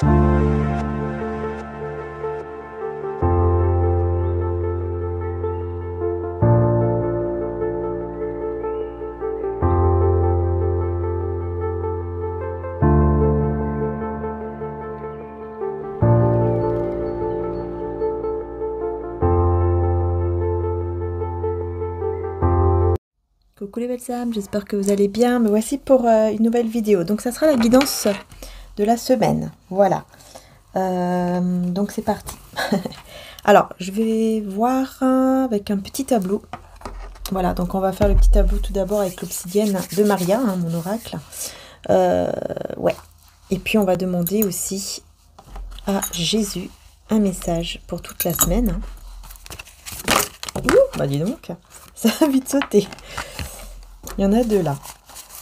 Coucou les belles âmes, j'espère que vous allez bien. Me voici pour une nouvelle vidéo. Donc ça sera la guidance de la semaine. Voilà. Donc c'est parti. Alors je vais voir avec un petit tableau. Voilà, donc on va faire le petit tableau tout d'abord avec l'obsidienne de Maria, hein, mon oracle. Ouais. Et puis on va demander aussi à Jésus un message pour toute la semaine. Ouh, bah dis donc, ça a vite sauté. Il y en a deux là.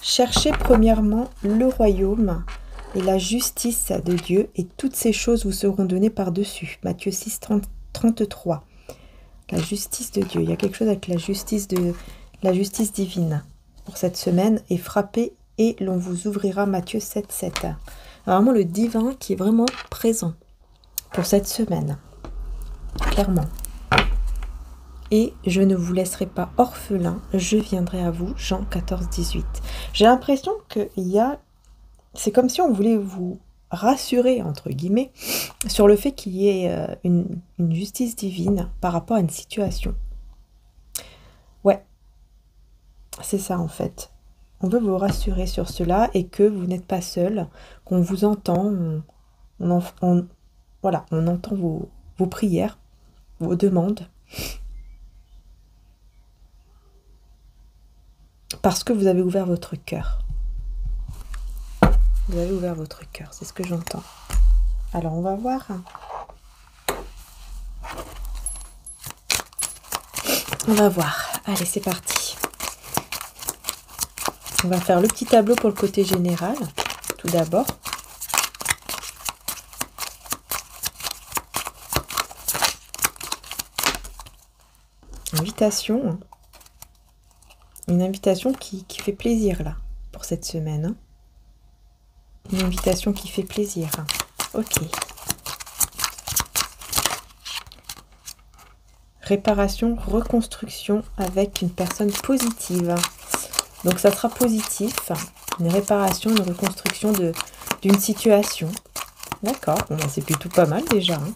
Cherchez premièrement le royaume et la justice de Dieu, et toutes ces choses vous seront données par-dessus. Matthieu 6, 33. La justice de Dieu. Il y a quelque chose avec la justice divine pour cette semaine. Et frappez et l'on vous ouvrira. Matthieu 7, 7. Alors, vraiment le divin qui est vraiment présent pour cette semaine. Clairement. Et je ne vous laisserai pas orphelin, je viendrai à vous. Jean 14, 18. J'ai l'impression qu'il y a... C'est comme si on voulait vous rassurer, entre guillemets, sur le fait qu'il y ait une justice divine par rapport à une situation. Ouais, c'est ça en fait. On veut vous rassurer sur cela et que vous n'êtes pas seul, qu'on vous entend, voilà, on entend vos prières, vos demandes. Parce que vous avez ouvert votre cœur. Vous avez ouvert votre cœur, c'est ce que j'entends. Alors, on va voir. On va voir. Allez, c'est parti. On va faire le petit tableau pour le côté général, tout d'abord. Invitation. Une invitation qui fait plaisir, là, pour cette semaine. Une invitation qui fait plaisir. Ok. Réparation, reconstruction avec une personne positive. Donc, ça sera positif. Une réparation, une reconstruction d'une situation. D'accord. Bon, c'est plutôt pas mal, déjà. Hein.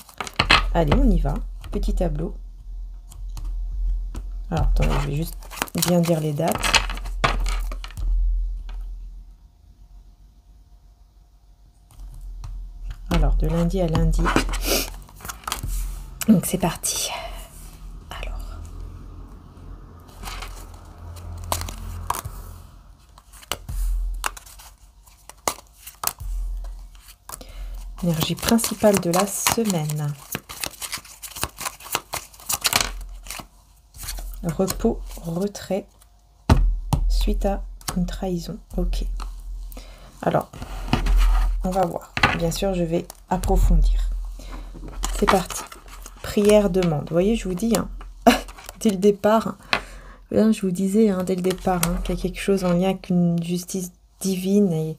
Allez, on y va. Petit tableau. Alors, attendez, je vais juste bien dire les dates. Alors, de lundi à lundi. Donc, c'est parti. Alors. Énergie principale de la semaine. Repos, retrait, suite à une trahison. Ok. Alors, on va voir. Bien sûr, je vais approfondir. C'est parti. Prière, demande. Vous voyez, je vous dis, hein, dès le départ, hein, je vous disais, hein, dès le départ, hein, qu'il y a quelque chose en lien avec une justice divine, et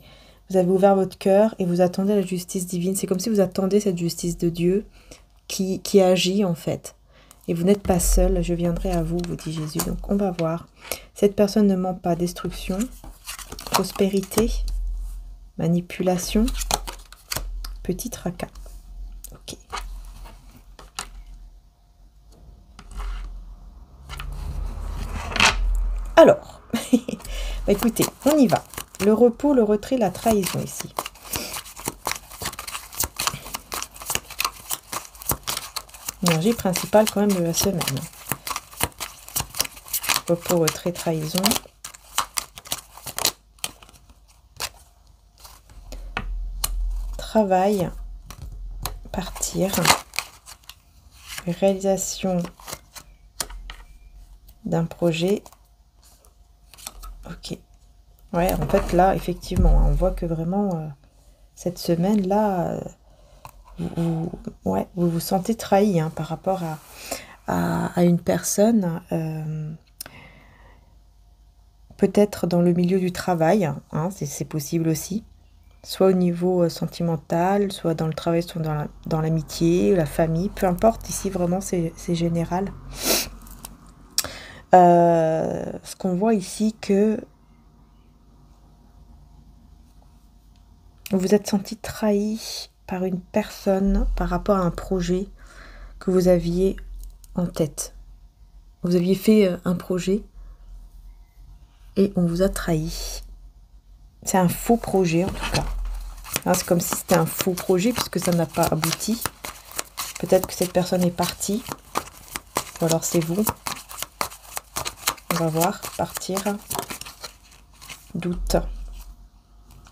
vous avez ouvert votre cœur et vous attendez la justice divine. C'est comme si vous attendez cette justice de Dieu qui agit, en fait. Et vous n'êtes pas seul, je viendrai à vous, vous dit Jésus. Donc, on va voir. Cette personne ne ment pas. Destruction, prospérité, manipulation, petit tracas. Ok. Alors, bah écoutez, on y va. Le repos, le retrait, la trahison ici. Énergie principale quand même de la semaine. Repos, retrait, trahison. Travail, partir. Réalisation d'un projet. Ok. Ouais, en fait là, effectivement, on voit que vraiment, cette semaine-là... vous vous sentez trahi, hein, par rapport à une personne, peut-être dans le milieu du travail, hein, c'est possible aussi, soit au niveau sentimental, soit dans le travail, soit dans l'amitié, la famille, peu importe, ici vraiment c'est général. Ce qu'on voit ici, que vous vous êtes senti trahi par une personne par rapport à un projet que vous aviez en tête. Vous aviez fait un projet et on vous a trahi. C'est un faux projet en tout cas. Hein, c'est comme si c'était un faux projet puisque ça n'a pas abouti. Peut-être que cette personne est partie. Ou alors c'est vous. On va voir. Partir. Doute.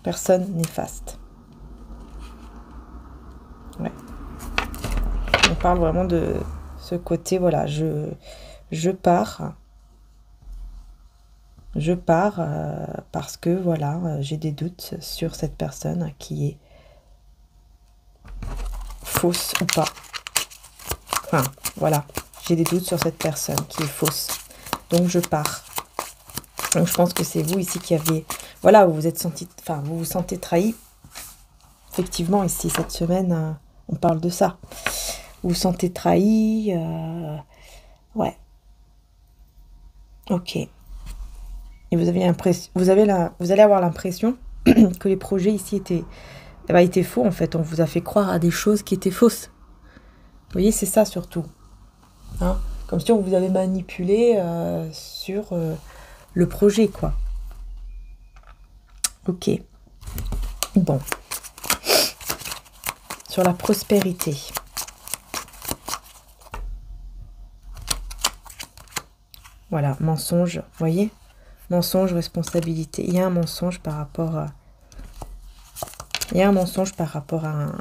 Personne néfaste. Ouais. On parle vraiment de ce côté, voilà, je pars. Je pars parce que, voilà, j'ai des doutes sur cette personne qui est fausse ou pas. Enfin, voilà, j'ai des doutes sur cette personne qui est fausse. Donc, je pars. Donc, je pense que c'est vous ici qui avez... Voilà, vous vous sentez trahi. Effectivement, ici, cette semaine, on parle de ça. Vous vous sentez trahi. Ouais. Ok. Et vous allez avoir l'impression que les projets ici étaient faux, en fait. On vous a fait croire à des choses qui étaient fausses. Vous voyez, c'est ça surtout. Hein, comme si on vous avait manipulé sur le projet, quoi. Ok. Bon. Sur la prospérité. Voilà, mensonge, vous voyez ? Mensonge, responsabilité. Il y a un mensonge par rapport à...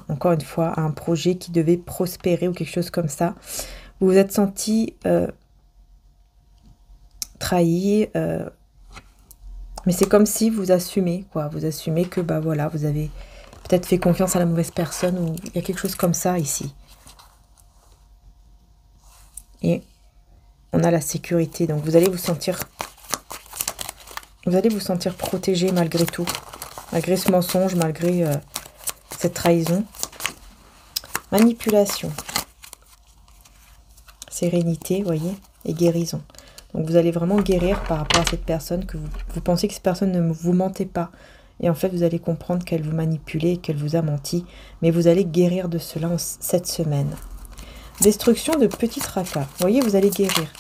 encore une fois, à un projet qui devait prospérer ou quelque chose comme ça. Vous vous êtes senti trahi, mais c'est comme si vous assumez, quoi. Vous assumez que, bah voilà, vous avez peut-être fait confiance à la mauvaise personne, ou il y a quelque chose comme ça ici. Et on a la sécurité, donc vous allez vous sentir protégé malgré tout, malgré ce mensonge, malgré cette trahison. Manipulation, sérénité, voyez, et guérison. Donc vous allez vraiment guérir par rapport à cette personne, que vous pensez que cette personne ne vous mentait pas. Et en fait, vous allez comprendre qu'elle vous manipulait, qu'elle vous a menti. Mais vous allez guérir de cela cette semaine. Destruction de petits tracas. Vous voyez, vous allez guérir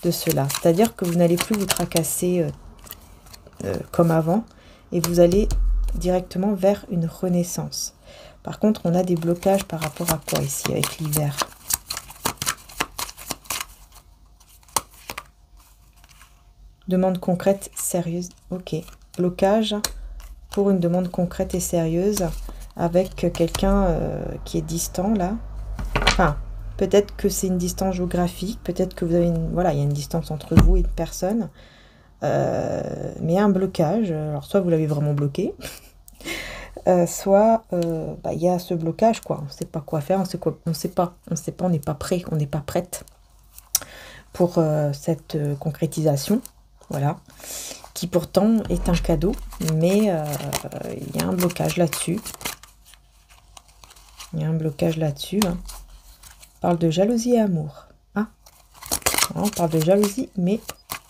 de cela. C'est-à-dire que vous n'allez plus vous tracasser comme avant. Et vous allez directement vers une renaissance. Par contre, on a des blocages par rapport à quoi ici, avec l'hiver? Demande concrète, sérieuse. Ok. Blocage pour une demande concrète et sérieuse avec quelqu'un qui est distant là. Enfin, peut-être que c'est une distance géographique. Peut-être que vous avez voilà, il y a une distance entre vous et une personne. Mais un blocage. Alors, soit vous l'avez vraiment bloqué. Soit il y a ce blocage, quoi. On ne sait pas quoi faire. On n'est pas prêt. On n'est pas prête pour cette concrétisation. Voilà, qui pourtant est un cadeau, mais il y a un blocage là-dessus. Il y a un blocage là-dessus. Hein. On parle de jalousie et amour. Ah, on parle de jalousie, mais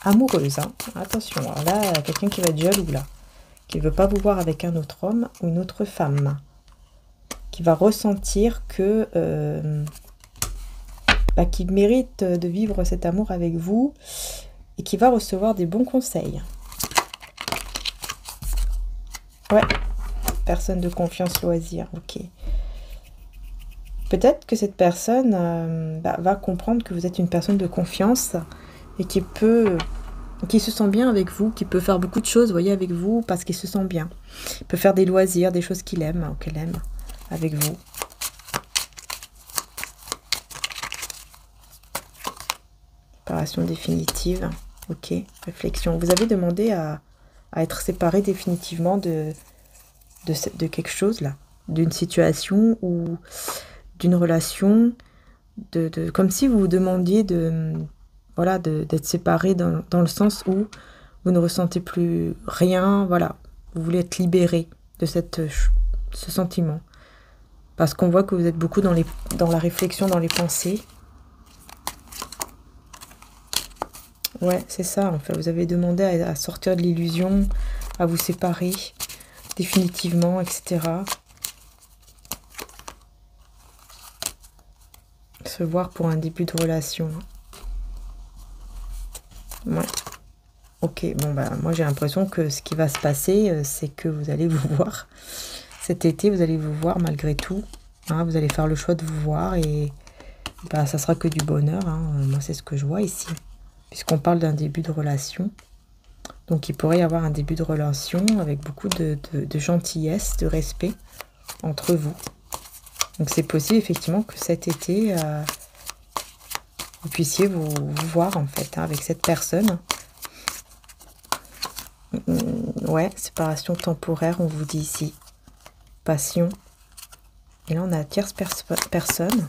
amoureuse. Hein. Attention, alors là, il y a quelqu'un qui va être jaloux, là. Qui ne veut pas vous voir avec un autre homme ou une autre femme. Qui va ressentir que... qu'il mérite de vivre cet amour avec vous. Et qui va recevoir des bons conseils. Ouais. Personne de confiance, loisir. Ok. Peut-être que cette personne va comprendre que vous êtes une personne de confiance et qui se sent bien avec vous, qui peut faire beaucoup de choses, vous voyez, avec vous, parce qu'il se sent bien. Il peut faire des loisirs, des choses qu'il aime ou qu'elle aime avec vous. Séparation définitive. Ok, réflexion. Vous avez demandé à être séparé définitivement de quelque chose, là. D'une situation ou d'une relation. Comme si vous vous demandiez d'être séparé dans le sens où vous ne ressentez plus rien. Voilà, vous voulez être libéré de cette ce sentiment. Parce qu'on voit que vous êtes beaucoup dans la réflexion, dans les pensées. Ouais, c'est ça, en fait. Vous avez demandé à sortir de l'illusion, à vous séparer définitivement, etc. Se voir pour un début de relation. Ouais. Ok, bon, bah, moi j'ai l'impression que ce qui va se passer, c'est que vous allez vous voir. Cet été, vous allez vous voir malgré tout. Hein, vous allez faire le choix de vous voir et bah, ça sera que du bonheur. Hein. Moi, c'est ce que je vois ici. Puisqu'on parle d'un début de relation. Donc, il pourrait y avoir un début de relation avec beaucoup de gentillesse, de respect entre vous. Donc, c'est possible, effectivement, que cet été, vous puissiez vous voir, en fait, hein, avec cette personne. Ouais, séparation temporaire, on vous dit ici. Passion. Et là, on a tierce personne.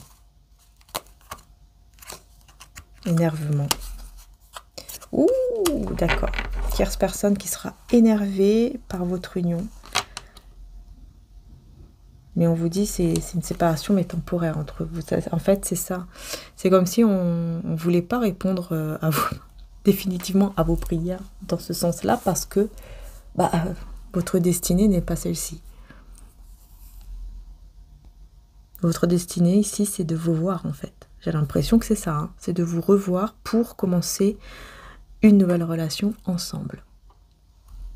Énervement. Ouh, d'accord. Tierce personne qui sera énervée par votre union. Mais on vous dit c'est une séparation mais temporaire entre vous. En fait, c'est ça. C'est comme si on ne voulait pas répondre à vous, définitivement à vos prières dans ce sens-là parce que bah, votre destinée n'est pas celle-ci. Votre destinée ici, c'est de vous voir en fait. J'ai l'impression que c'est ça. Hein. C'est de vous revoir pour commencer une nouvelle relation ensemble.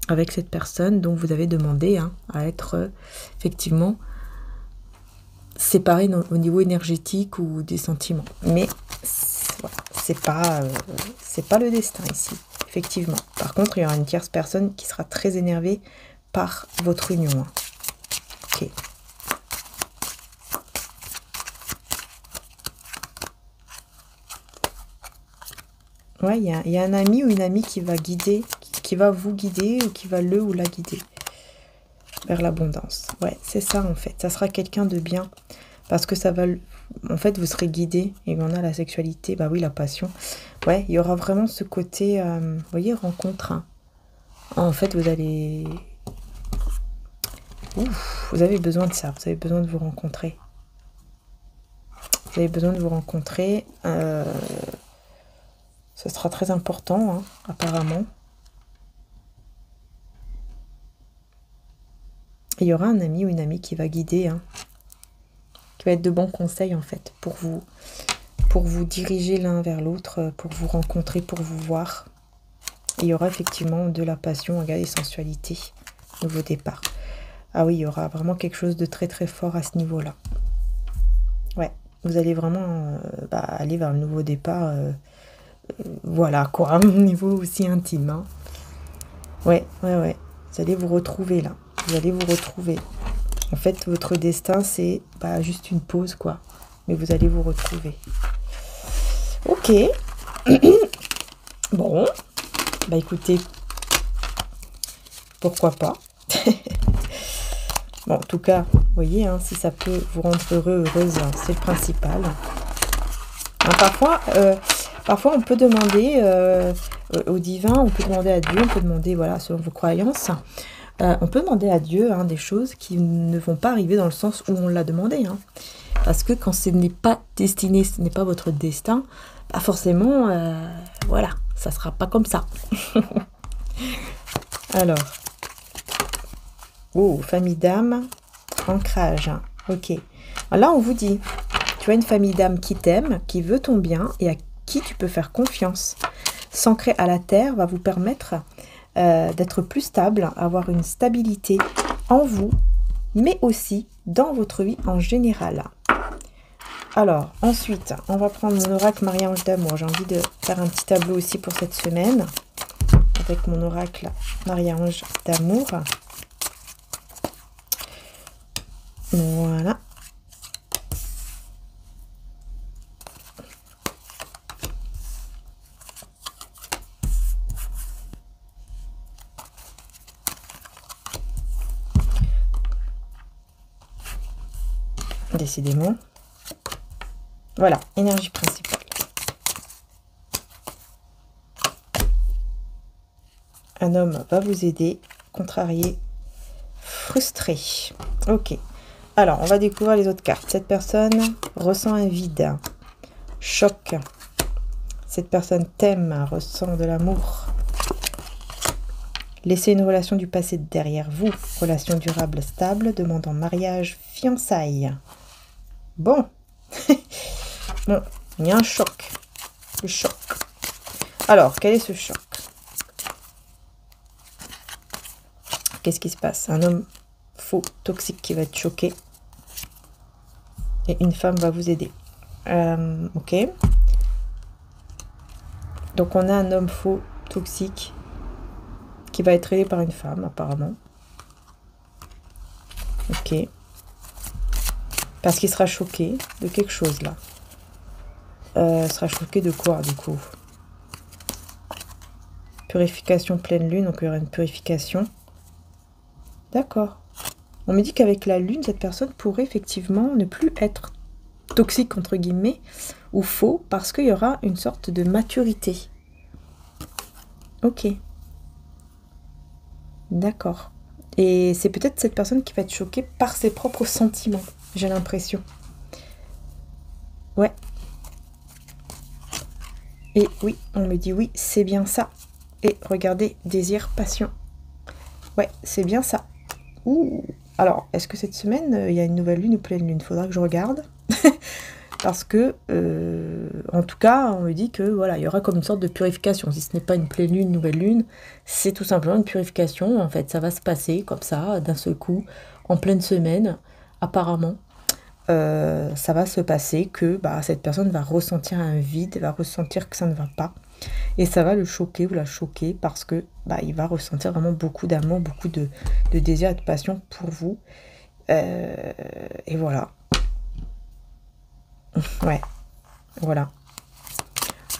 Avec cette personne dont vous avez demandé hein, à être effectivement séparé au niveau énergétique ou des sentiments. Mais voilà, c'est pas le destin ici, effectivement. Par contre, il y aura une tierce personne qui sera très énervée par votre union. Hein. Ok. Ouais, il y a un ami ou une amie qui va guider, qui va vous guider ou qui va le ou la guider vers l'abondance. Ouais, c'est ça en fait. Ça sera quelqu'un de bien parce que ça va... En fait, vous serez guidé et on a la sexualité, bah oui, la passion. Ouais, il y aura vraiment ce côté, vous voyez, rencontre. Hein. En fait, vous allez... Ouf, vous avez besoin de ça, vous avez besoin de vous rencontrer. Vous avez besoin de vous rencontrer... Ce sera très important, hein, apparemment. Il y aura un ami ou une amie qui va guider, hein, qui va être de bons conseils, en fait, pour vous diriger l'un vers l'autre, pour vous rencontrer, pour vous voir. Il y aura effectivement de la passion, regardez, sensualité, nouveau départ. Ah oui, il y aura vraiment quelque chose de très très fort à ce niveau-là. Ouais, vous allez vraiment aller vers le nouveau départ... voilà quoi, un niveau aussi intime. Hein. Ouais. Vous allez vous retrouver là. Vous allez vous retrouver. En fait, votre destin, c'est juste une pause quoi. Mais vous allez vous retrouver. Ok. Bon. Bah écoutez. Pourquoi pas. Bon, en tout cas, vous voyez, hein, si ça peut vous rendre heureux, heureuse, hein, c'est le principal. Hein, parfois, on peut demander au divin, on peut demander à Dieu, on peut demander, voilà, selon vos croyances, on peut demander à Dieu hein, des choses qui ne vont pas arriver dans le sens où on l'a demandé. Hein. Parce que quand ce n'est pas destiné, ce n'est pas votre destin, forcément, voilà, ça ne sera pas comme ça. Alors, famille d'âme, ancrage, ok. Alors là, on vous dit, tu as une famille d'âme qui t'aime, qui veut ton bien et à qui tu peux faire confiance. S'ancrer à la terre va vous permettre d'être plus stable, avoir une stabilité en vous, mais aussi dans votre vie en général. Alors, ensuite, on va prendre mon oracle Marie-Ange d'amour. J'ai envie de faire un petit tableau aussi pour cette semaine, avec mon oracle Marie-Ange d'amour. Voilà. Décidément. Voilà, énergie principale. Un homme va vous aider, contrarier, frustré. Ok. Alors, on va découvrir les autres cartes. Cette personne ressent un vide. Choc. Cette personne t'aime, ressent de l'amour. Laissez une relation du passé derrière vous. Relation durable, stable, demandant mariage, fiançailles. Bon. Bon, il y a un choc. Le choc. Alors, quel est ce choc? Qu'est-ce qui se passe? Un homme faux, toxique qui va être choqué. Et une femme va vous aider. Ok. Donc, on a un homme faux, toxique, qui va être aidé par une femme, apparemment. Ok. Parce qu'il sera choqué de quelque chose, là. Sera choqué de quoi, du coup? Purification pleine lune, donc il y aura une purification. D'accord. On me dit qu'avec la lune, cette personne pourrait effectivement ne plus être toxique, entre guillemets, ou faux, parce qu'il y aura une sorte de maturité. Ok. D'accord. Et c'est peut-être cette personne qui va être choquée par ses propres sentiments, j'ai l'impression. Ouais. Et oui, on me dit oui, c'est bien ça. Et regardez, désir, passion. Ouais, c'est bien ça. Ouh. Alors, est-ce que cette semaine, il y a une nouvelle lune ou pleine lune? Faudra que je regarde. Parce que, en tout cas, on me dit que voilà, il y aura comme une sorte de purification. Si ce n'est pas une pleine lune, nouvelle lune, c'est tout simplement une purification. En fait, ça va se passer comme ça, d'un seul coup, en pleine semaine, apparemment. Ça va se passer que bah, cette personne va ressentir un vide, va ressentir que ça ne va pas. Et ça va le choquer ou la choquer parce que bah, il va ressentir vraiment beaucoup d'amour, beaucoup de désir et de passion pour vous. Et voilà. Ouais, voilà.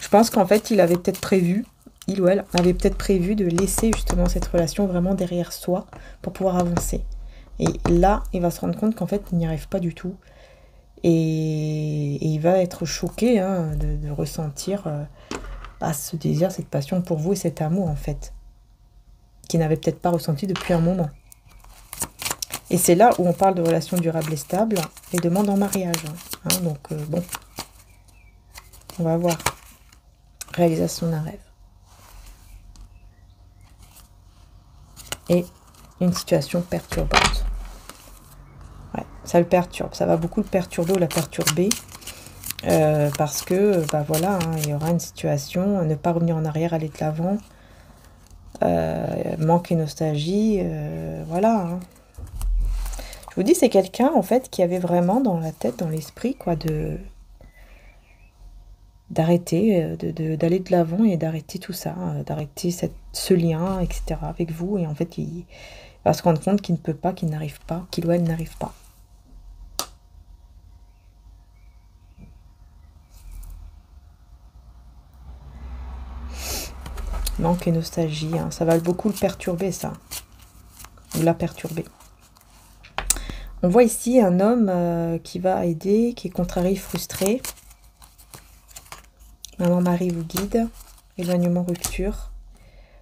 Je pense qu'en fait, il avait peut-être prévu, il ou elle avait peut-être prévu de laisser justement cette relation vraiment derrière soi pour pouvoir avancer. Et là, il va se rendre compte qu'en fait, il n'y arrive pas du tout. Et il va être choqué hein, de ressentir ce désir, cette passion pour vous et cet amour en fait, qu'il n'avait peut-être pas ressenti depuis un moment. Et c'est là où on parle de relation durable et stable et demande en mariage. Hein, donc bon, on va voir. Réalisation d'un rêve. Et une situation perturbante. Ouais, ça le perturbe, ça va beaucoup le perturber ou la perturber. Parce que, bah voilà, hein, il y aura une situation, ne pas revenir en arrière, aller de l'avant, manque et nostalgie, voilà. Hein. Je vous dis, c'est quelqu'un, en fait, qui avait vraiment dans la tête, dans l'esprit, quoi, d'arrêter, d'aller de l'avant et d'arrêter tout ça, d'arrêter ce lien, etc., avec vous. Et en fait, il va se rendre compte qu'il ne peut pas, qu'il n'arrive pas, qu'il ou elle n'arrive pas. Manque et nostalgie, hein. Ça va beaucoup le perturber, ça. Ou la perturber. On voit ici un homme qui va aider, qui est contrarié, frustré. Maman Marie vous guide. Éloignement, rupture.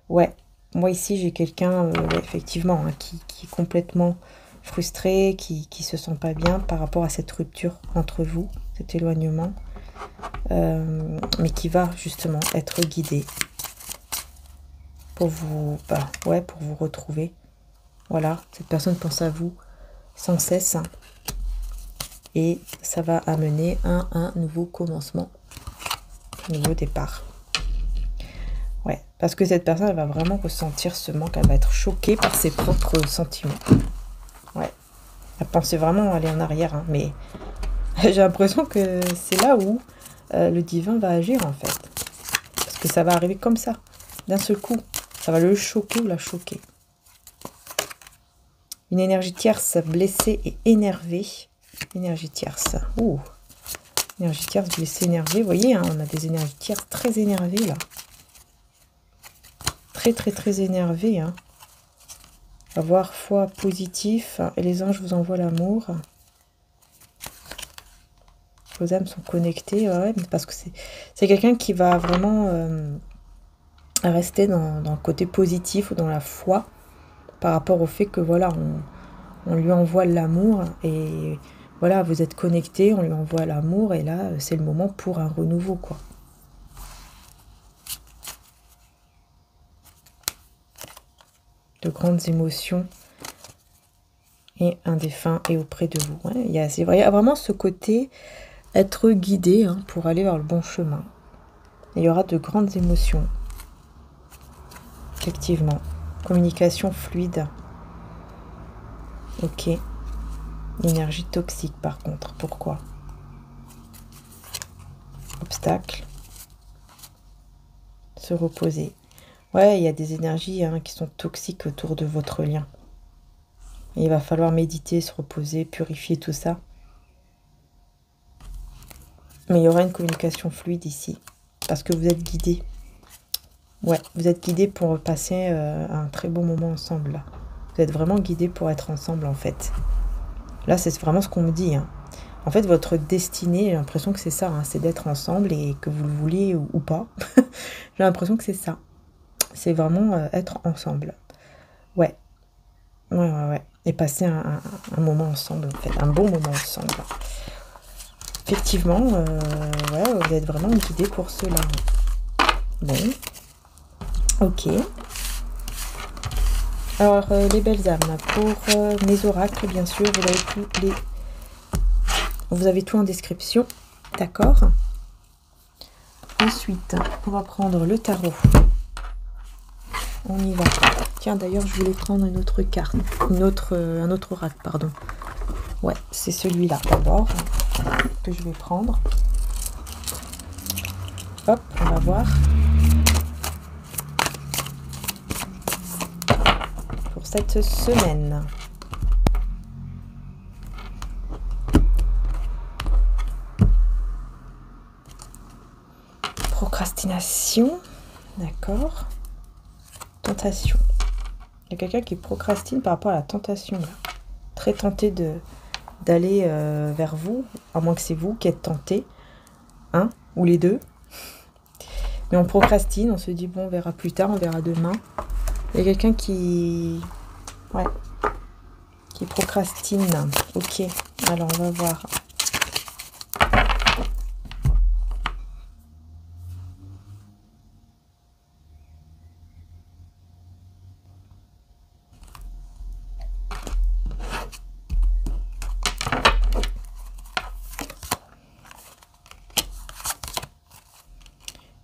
Ouais, moi ici j'ai quelqu'un, effectivement, hein, qui est complètement frustré, qui se sent pas bien par rapport à cette rupture entre vous, cet éloignement. Mais qui va justement être guidé. Pour vous, pour vous retrouver. Voilà, cette personne pense à vous sans cesse. Et ça va amener un nouveau commencement. Un nouveau départ. Ouais, parce que cette personne, elle va vraiment ressentir ce manque. Elle va être choquée par ses propres sentiments. Ouais. Elle pensait vraiment aller en arrière. Hein, mais j'ai l'impression que c'est là où le divin va agir, en fait. Parce que ça va arriver comme ça, d'un seul coup. Ça va le choquer ou la choquer. Une énergie tierce blessée et énervée. Énergie tierce. Ouh. Énergie tierce blessée, énervée. Vous voyez, hein, on a des énergies tierces très énervées là. Très, très, très énervées. Hein. Avoir foi positif. Et les anges vous envoient l'amour. Vos âmes sont connectées. Ouais, parce que c'est quelqu'un qui va vraiment rester dans le côté positif ou dans la foi. Par rapport au fait que voilà, On lui envoie l'amour et voilà, vous êtes connectés, on lui envoie l'amour et là, c'est le moment pour un renouveau, quoi. De grandes émotions et un défunt est auprès de vous. Ouais, il y a vraiment ce côté être guidé hein, pour aller vers le bon chemin. Il y aura de grandes émotions. Effectivement. Communication fluide. Ok. Énergie toxique par contre. Pourquoi? Obstacle. Se reposer. Ouais, il y a des énergies hein, qui sont toxiques autour de votre lien. Et il va falloir méditer, se reposer, purifier tout ça. Mais il y aura une communication fluide ici. Parce que vous êtes guidés. Ouais, vous êtes guidés pour passer un très bon moment ensemble. Là. Vous êtes vraiment guidés pour être ensemble en fait. Là, c'est vraiment ce qu'on me dit. Hein. En fait, votre destinée, j'ai l'impression que c'est ça. Hein, c'est d'être ensemble et que vous le vouliez ou pas. J'ai l'impression que c'est ça. C'est vraiment être ensemble. Ouais. Ouais. Et passer un moment ensemble, en fait. Un bon moment ensemble. Effectivement, ouais, vous êtes vraiment guidés pour cela. Bon. Ok. Alors, les belles âmes. Pour mes oracles, bien sûr, vous avez tout en description. D'accord. Ensuite, on va prendre le tarot. On y va. Tiens, d'ailleurs, je voulais prendre une autre carte. Un autre oracle, pardon. Ouais, c'est celui-là d'abord que je vais prendre. Hop, on va voir. Pour cette semaine. Procrastination. D'accord. Tentation. Il y a quelqu'un qui procrastine par rapport à la tentation. Là. Très tenté d'aller vers vous, à moins que c'est vous qui êtes tenté. Hein, ou les deux. Mais on procrastine, on se dit bon, on verra plus tard, on verra demain. Il y a quelqu'un qui... Ouais. Qui procrastine. Ok, alors on va voir.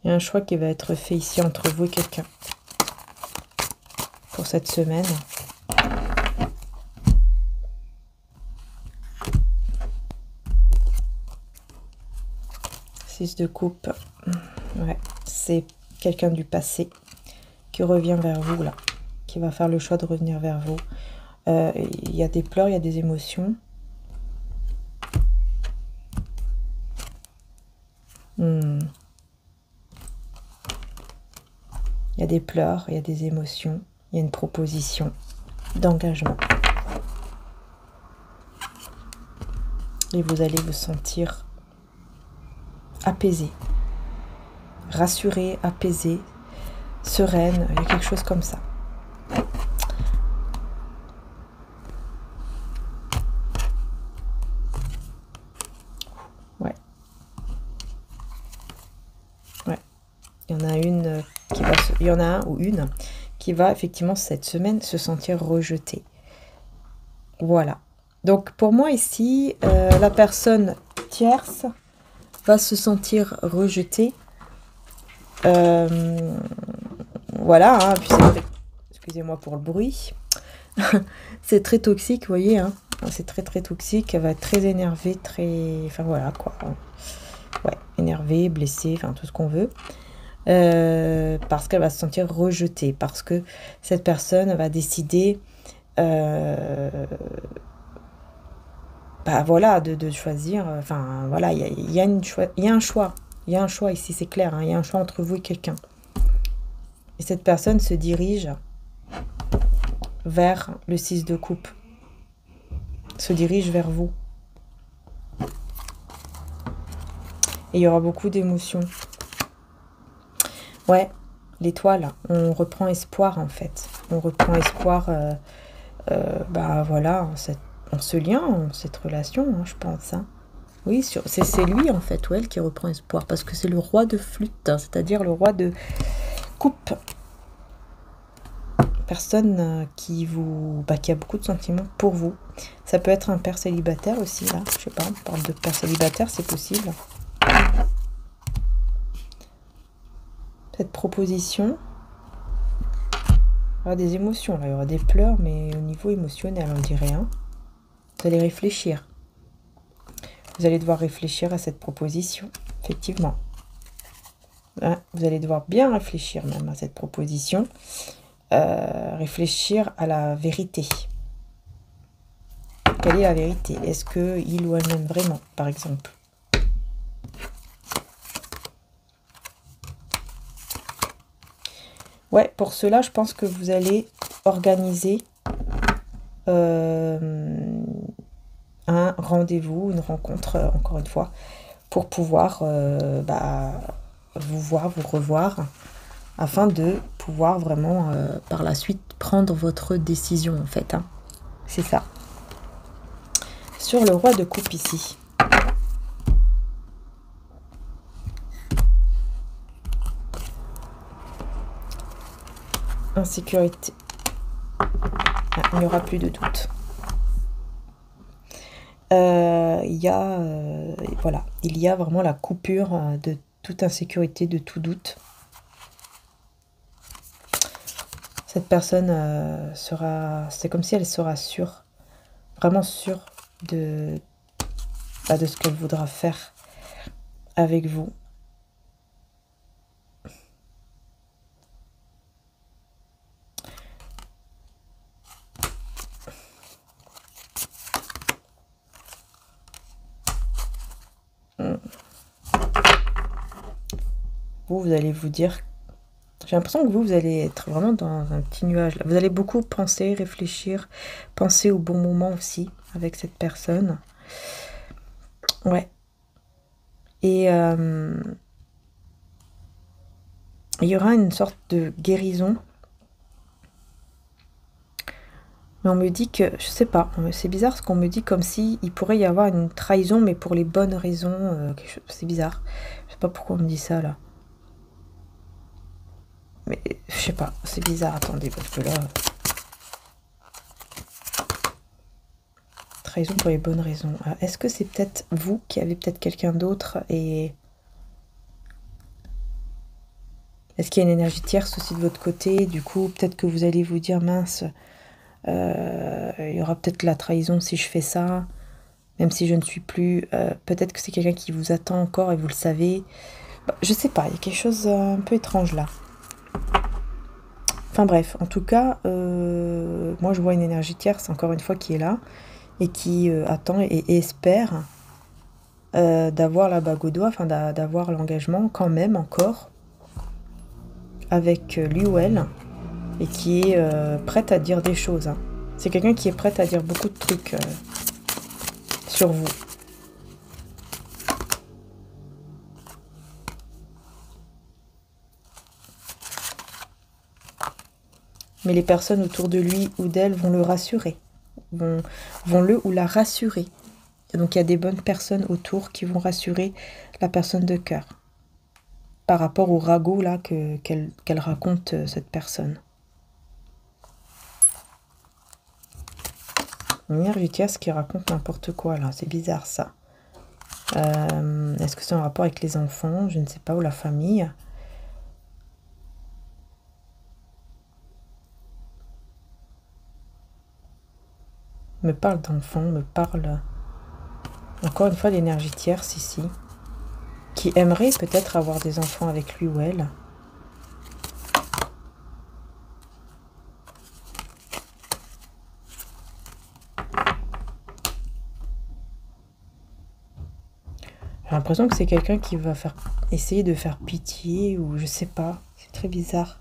Il y a un choix qui va être fait ici entre vous et quelqu'un. Pour cette semaine. Six de coupe. Ouais, c'est quelqu'un du passé qui revient vers vous là. Qui va faire le choix de revenir vers vous. Il y a des pleurs, il y a des émotions. Il y a des pleurs, il y a des émotions, il y a une proposition d'engagement. Et vous allez vous sentir apaisé, rassuré, apaisé, sereine, il y a quelque chose comme ça. Ouais. Ouais. Il y en a une qui va il y en a un ou une qui va effectivement cette semaine se sentir rejetée. Voilà. Donc pour moi ici, la personne tierce va se sentir rejetée. Voilà, hein, puis excusez-moi pour le bruit. C'est très toxique, vous voyez, hein. C'est très très toxique, elle va être très énervée, très... Enfin voilà quoi. Ouais, énervée, blessée, enfin tout ce qu'on veut. Parce qu'elle va se sentir rejetée, parce que cette personne va décider bah voilà, de choisir, enfin voilà, il y a un choix ici, c'est clair, hein, il y a un choix entre vous et quelqu'un. Et cette personne se dirige vers le 6 de coupe, se dirige vers vous. Et il y aura beaucoup d'émotions. Ouais, l'étoile, on reprend espoir en fait. On reprend espoir bah voilà, en ce lien, en cette relation, hein, je pense. Hein. Oui, c'est lui en fait, ou elle qui reprend espoir, parce que c'est le roi de flûte, hein, c'est-à-dire le roi de coupe. Personne qui a beaucoup de sentiments pour vous. Ça peut être un père célibataire aussi, là. Je sais pas, on parle de père célibataire, c'est possible. Cette proposition. Il y aura des émotions, là. Il y aura des pleurs, mais au niveau émotionnel, on dit rien. Vous allez réfléchir. Vous allez devoir réfléchir à cette proposition, effectivement. Hein, vous allez devoir bien réfléchir même à cette proposition. Réfléchir à la vérité. Quelle est la vérité? Est-ce qu'il ou elle m'aime vraiment, par exemple? Ouais, pour cela, je pense que vous allez organiser un rendez-vous, une rencontre, encore une fois, pour pouvoir vous voir, vous revoir, afin de pouvoir vraiment, par la suite, prendre votre décision, en fait. Hein. C'est ça. Sur le roi de coupe ici. Insécurité. Ah, il n'y aura plus de doute. Il y a vraiment la coupure de toute insécurité, de tout doute. Cette personne c'est comme si elle sera sûre, vraiment sûre de ce qu'elle voudra faire avec vous. Vous allez vous dire, j'ai l'impression que vous allez être vraiment dans un petit nuage. Là. Vous allez beaucoup penser, réfléchir, penser au bon moment aussi avec cette personne. Ouais. Et il y aura une sorte de guérison. Mais on me dit que, je sais pas, c'est bizarre ce qu'on me dit comme si il pourrait y avoir une trahison, mais pour les bonnes raisons. C'est bizarre. Je sais pas pourquoi on me dit ça là. Mais je sais pas, c'est bizarre. Attendez, parce que là. Trahison pour les bonnes raisons. Est-ce que c'est peut-être vous qui avez peut-être quelqu'un d'autre et. Est-ce qu'il y a une énergie tierce aussi de votre côté? Du coup, peut-être que vous allez vous dire mince. Il y aura peut-être la trahison si je fais ça, même si je ne suis plus. Peut-être que c'est quelqu'un qui vous attend encore et vous le savez. Bah, je sais pas, il y a quelque chose un peu étrange là. Enfin bref, en tout cas, moi je vois une énergie tierce, encore une fois, qui est là et qui attend et espère d'avoir la bague au doigt, enfin d'avoir l'engagement quand même encore avec lui ou elle. Et qui est prête à dire des choses. Hein. C'est quelqu'un qui est prête à dire beaucoup de trucs sur vous. Mais les personnes autour de lui ou d'elle vont le rassurer. Vont le ou la rassurer. Et donc il y a des bonnes personnes autour qui vont rassurer la personne de cœur. Par rapport au ragot là qu'elle raconte cette personne. Une énergie tierce qui raconte n'importe quoi là, c'est bizarre ça. Est-ce que c'est en rapport avec les enfants? Je ne sais pas, ou la famille. Me parle d'enfants, me parle... Encore une fois, l'énergie tierce ici. Qui aimerait peut-être avoir des enfants avec lui ou elle. J'ai l'impression que c'est quelqu'un qui va essayer de faire pitié ou je sais pas. C'est très bizarre.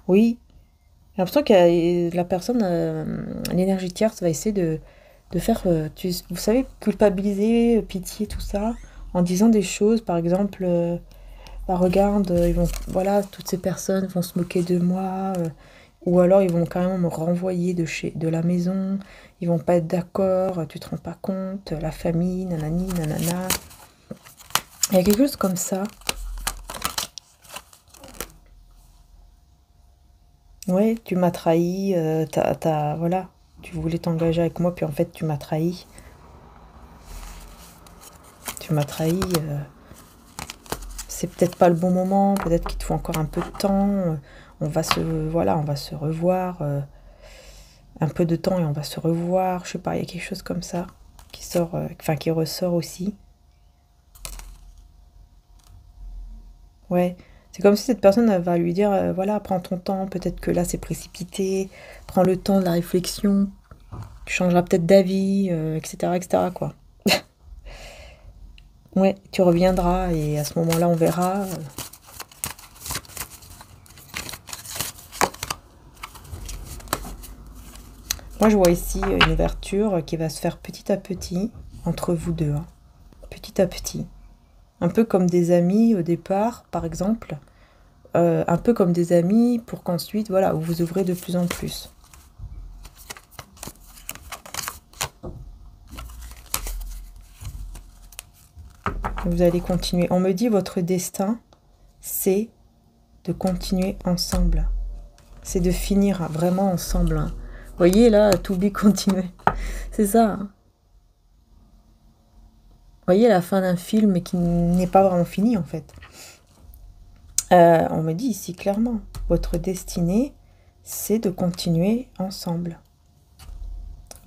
Oui, j'ai l'impression que la personne, l'énergie tierce va essayer de faire, vous savez, culpabiliser, pitié, tout ça, en disant des choses, par exemple, bah regarde, voilà, toutes ces personnes vont se moquer de moi, Ou alors ils vont carrément me renvoyer de la maison, ils vont pas être d'accord, tu te rends pas compte, la famille, nanani, nanana. Il y a quelque chose comme ça. Ouais, tu m'as trahi, voilà, tu voulais t'engager avec moi, puis en fait tu m'as trahi. Tu m'as trahi, c'est peut-être pas le bon moment, peut-être qu'il te faut encore un peu de temps, voilà, on va se revoir, un peu de temps et on va se revoir, je sais pas, il y a quelque chose comme ça qui sort, enfin qui ressort aussi. Ouais, c'est comme si cette personne elle va lui dire, voilà, prends ton temps, peut-être que là c'est précipité, prends le temps de la réflexion, tu changeras peut-être d'avis, etc., etc., quoi. Ouais, tu reviendras et à ce moment-là on verra. Moi je vois ici une ouverture qui va se faire petit à petit entre vous deux, hein. Petit à petit. Un peu comme des amis au départ, par exemple. Un peu comme des amis pour qu'ensuite, voilà, vous vous ouvrez de plus en plus. Vous allez continuer. On me dit votre destin, c'est de continuer ensemble. C'est de finir vraiment ensemble, hein. Vous voyez là, to be continué. C'est ça, hein. Vous voyez la fin d'un film qui n'est pas vraiment fini en fait. On me dit ici clairement, votre destinée, c'est de continuer ensemble.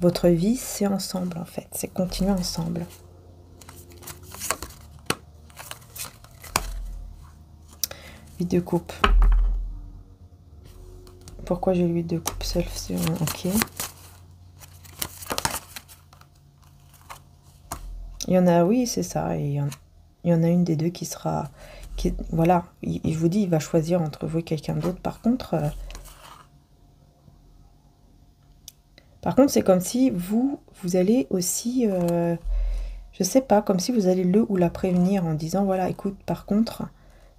Votre vie, c'est ensemble en fait, c'est continuer ensemble. Huit de coupe. Pourquoi j'ai l'huile de coupe seule? Ok. Il y en a, oui, c'est ça. Et il y en a une des deux qui sera... voilà, je vous dis, il va choisir entre vous et quelqu'un d'autre. Par contre, c'est comme si vous allez aussi... je sais pas, comme si vous allez le ou la prévenir en disant, voilà, écoute, par contre,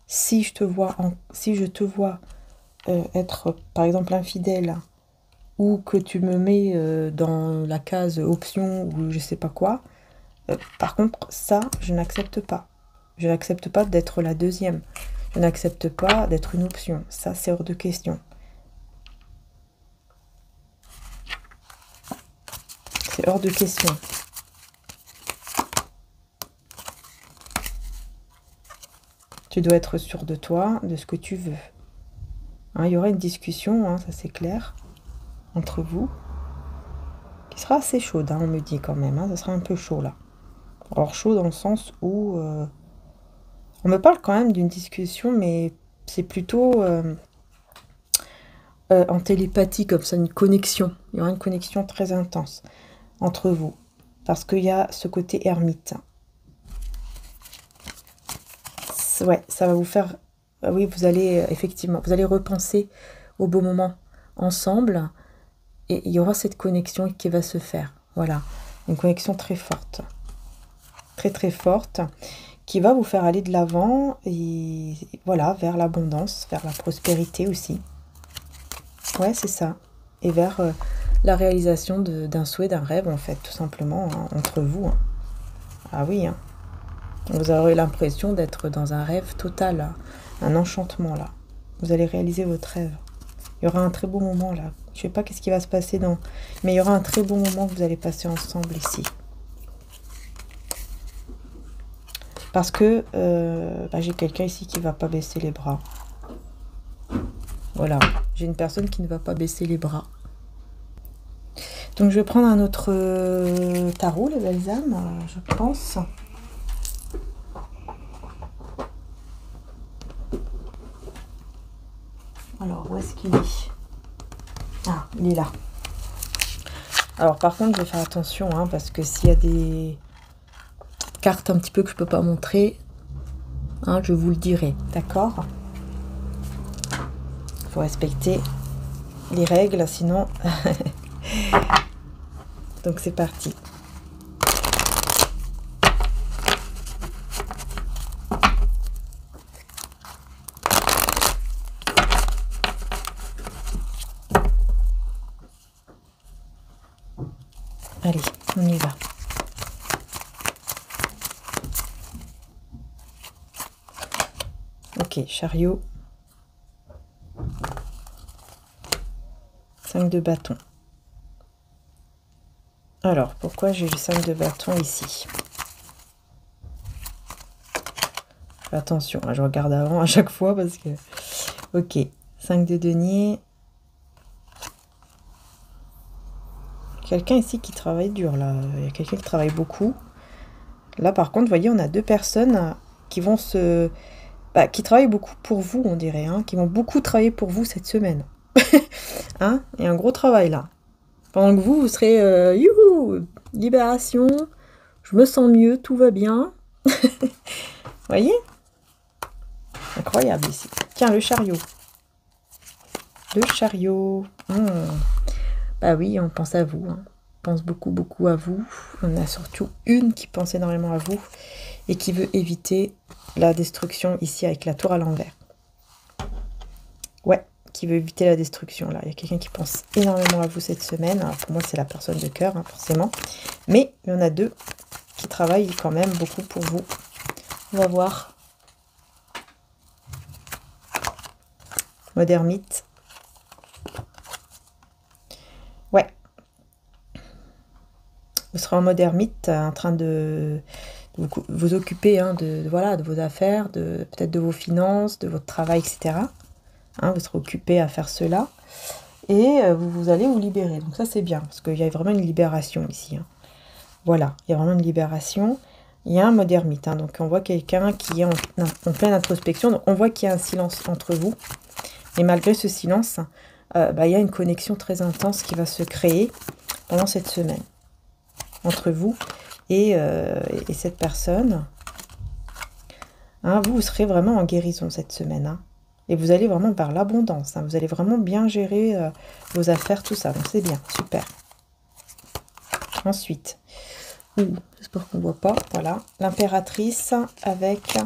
si je te vois être, par exemple, infidèle, ou que tu me mets dans la case option ou je sais pas quoi, par contre, ça, je n'accepte pas. Je n'accepte pas d'être la deuxième. Je n'accepte pas d'être une option. Ça, c'est hors de question. C'est hors de question. Tu dois être sûr de toi, de ce que tu veux. Hein, il y aura une discussion, hein, ça c'est clair, entre vous, qui sera assez chaude, hein, on me dit quand même. Hein, ça sera un peu chaud là. Alors chaud dans le sens où... on me parle quand même d'une discussion, mais c'est plutôt en télépathie, comme ça, une connexion. Il y aura une connexion très intense entre vous. Parce qu'il y a ce côté ermite. Ouais, ça va vous faire... oui, vous allez, effectivement, vous allez repenser au beau moment ensemble. Et il y aura cette connexion qui va se faire. Voilà, une connexion très forte. Très, très forte. Qui va vous faire aller de l'avant et voilà, vers l'abondance, vers la prospérité aussi. Ouais, c'est ça. Et vers la réalisation d'un souhait, d'un rêve, en fait, tout simplement, hein, entre vous. Hein. Ah oui, hein. Vous aurez l'impression d'être dans un rêve total, là. Un enchantement, là. Vous allez réaliser votre rêve. Il y aura un très beau moment, là. Je sais pas qu'est-ce qui va se passer mais il y aura un très beau moment que vous allez passer ensemble ici. Parce que j'ai quelqu'un ici qui ne va pas baisser les bras. Voilà, j'ai une personne qui ne va pas baisser les bras. Donc je vais prendre un autre tarot, les belles âmes, je pense. Alors, où est-ce qu'il est? Ah, il est là. Alors par contre, je vais faire attention, hein, parce que s'il y a des cartes un petit peu que je peux pas montrer, hein, je vous le dirai, d'accord? Il faut respecter les règles, sinon... Donc c'est parti. Allez, on y va. Ok, chariot. 5 de bâton. Alors, pourquoi j'ai le 5 de bâton ici? Attention, je regarde avant à chaque fois parce que... Ok, 5 de denier. Quelqu'un ici qui travaille dur, là. Il y a quelqu'un qui travaille beaucoup. Là, par contre, vous voyez, on a deux personnes qui vont se... qui travaillent beaucoup pour vous, on dirait, hein, qui vont beaucoup travailler pour vous cette semaine. Hein? Il y a un gros travail, là. Pendant que vous serez... youhou! Libération. Je me sens mieux, tout va bien. Vous voyez? Incroyable, ici. Tiens, le chariot. Le chariot. Bah oui, on pense à vous. Hein. On pense beaucoup, beaucoup à vous. On a surtout une qui pense énormément à vous et qui veut éviter la destruction ici avec la tour à l'envers. Ouais, qui veut éviter la destruction là. Il y a quelqu'un qui pense énormément à vous cette semaine. Alors pour moi, c'est la personne de cœur, hein, forcément. Mais il y en a deux qui travaillent quand même beaucoup pour vous. On va voir. Modermite. Ouais. Vous serez en mode ermite, en train de vous occuper hein, voilà, de vos affaires, peut-être de vos finances, de votre travail, etc. Hein, vous serez occupé à faire cela. Et vous allez vous libérer. Donc ça, c'est bien, parce qu'il y a vraiment une libération ici. Hein. Voilà, il y a vraiment une libération. Il y a un mode ermite. Hein, donc on voit quelqu'un qui est en pleine introspection. Donc on voit qu'il y a un silence entre vous. Et malgré ce silence, il y a une connexion très intense qui va se créer pendant cette semaine. Entre vous et cette personne. Hein, vous serez vraiment en guérison cette semaine. Hein, et vous allez vraiment vers l'abondance. Hein, vous allez vraiment bien gérer vos affaires, tout ça. Donc c'est bien, super. Ensuite, j'espère qu'on ne voit pas. Voilà, l'impératrice avec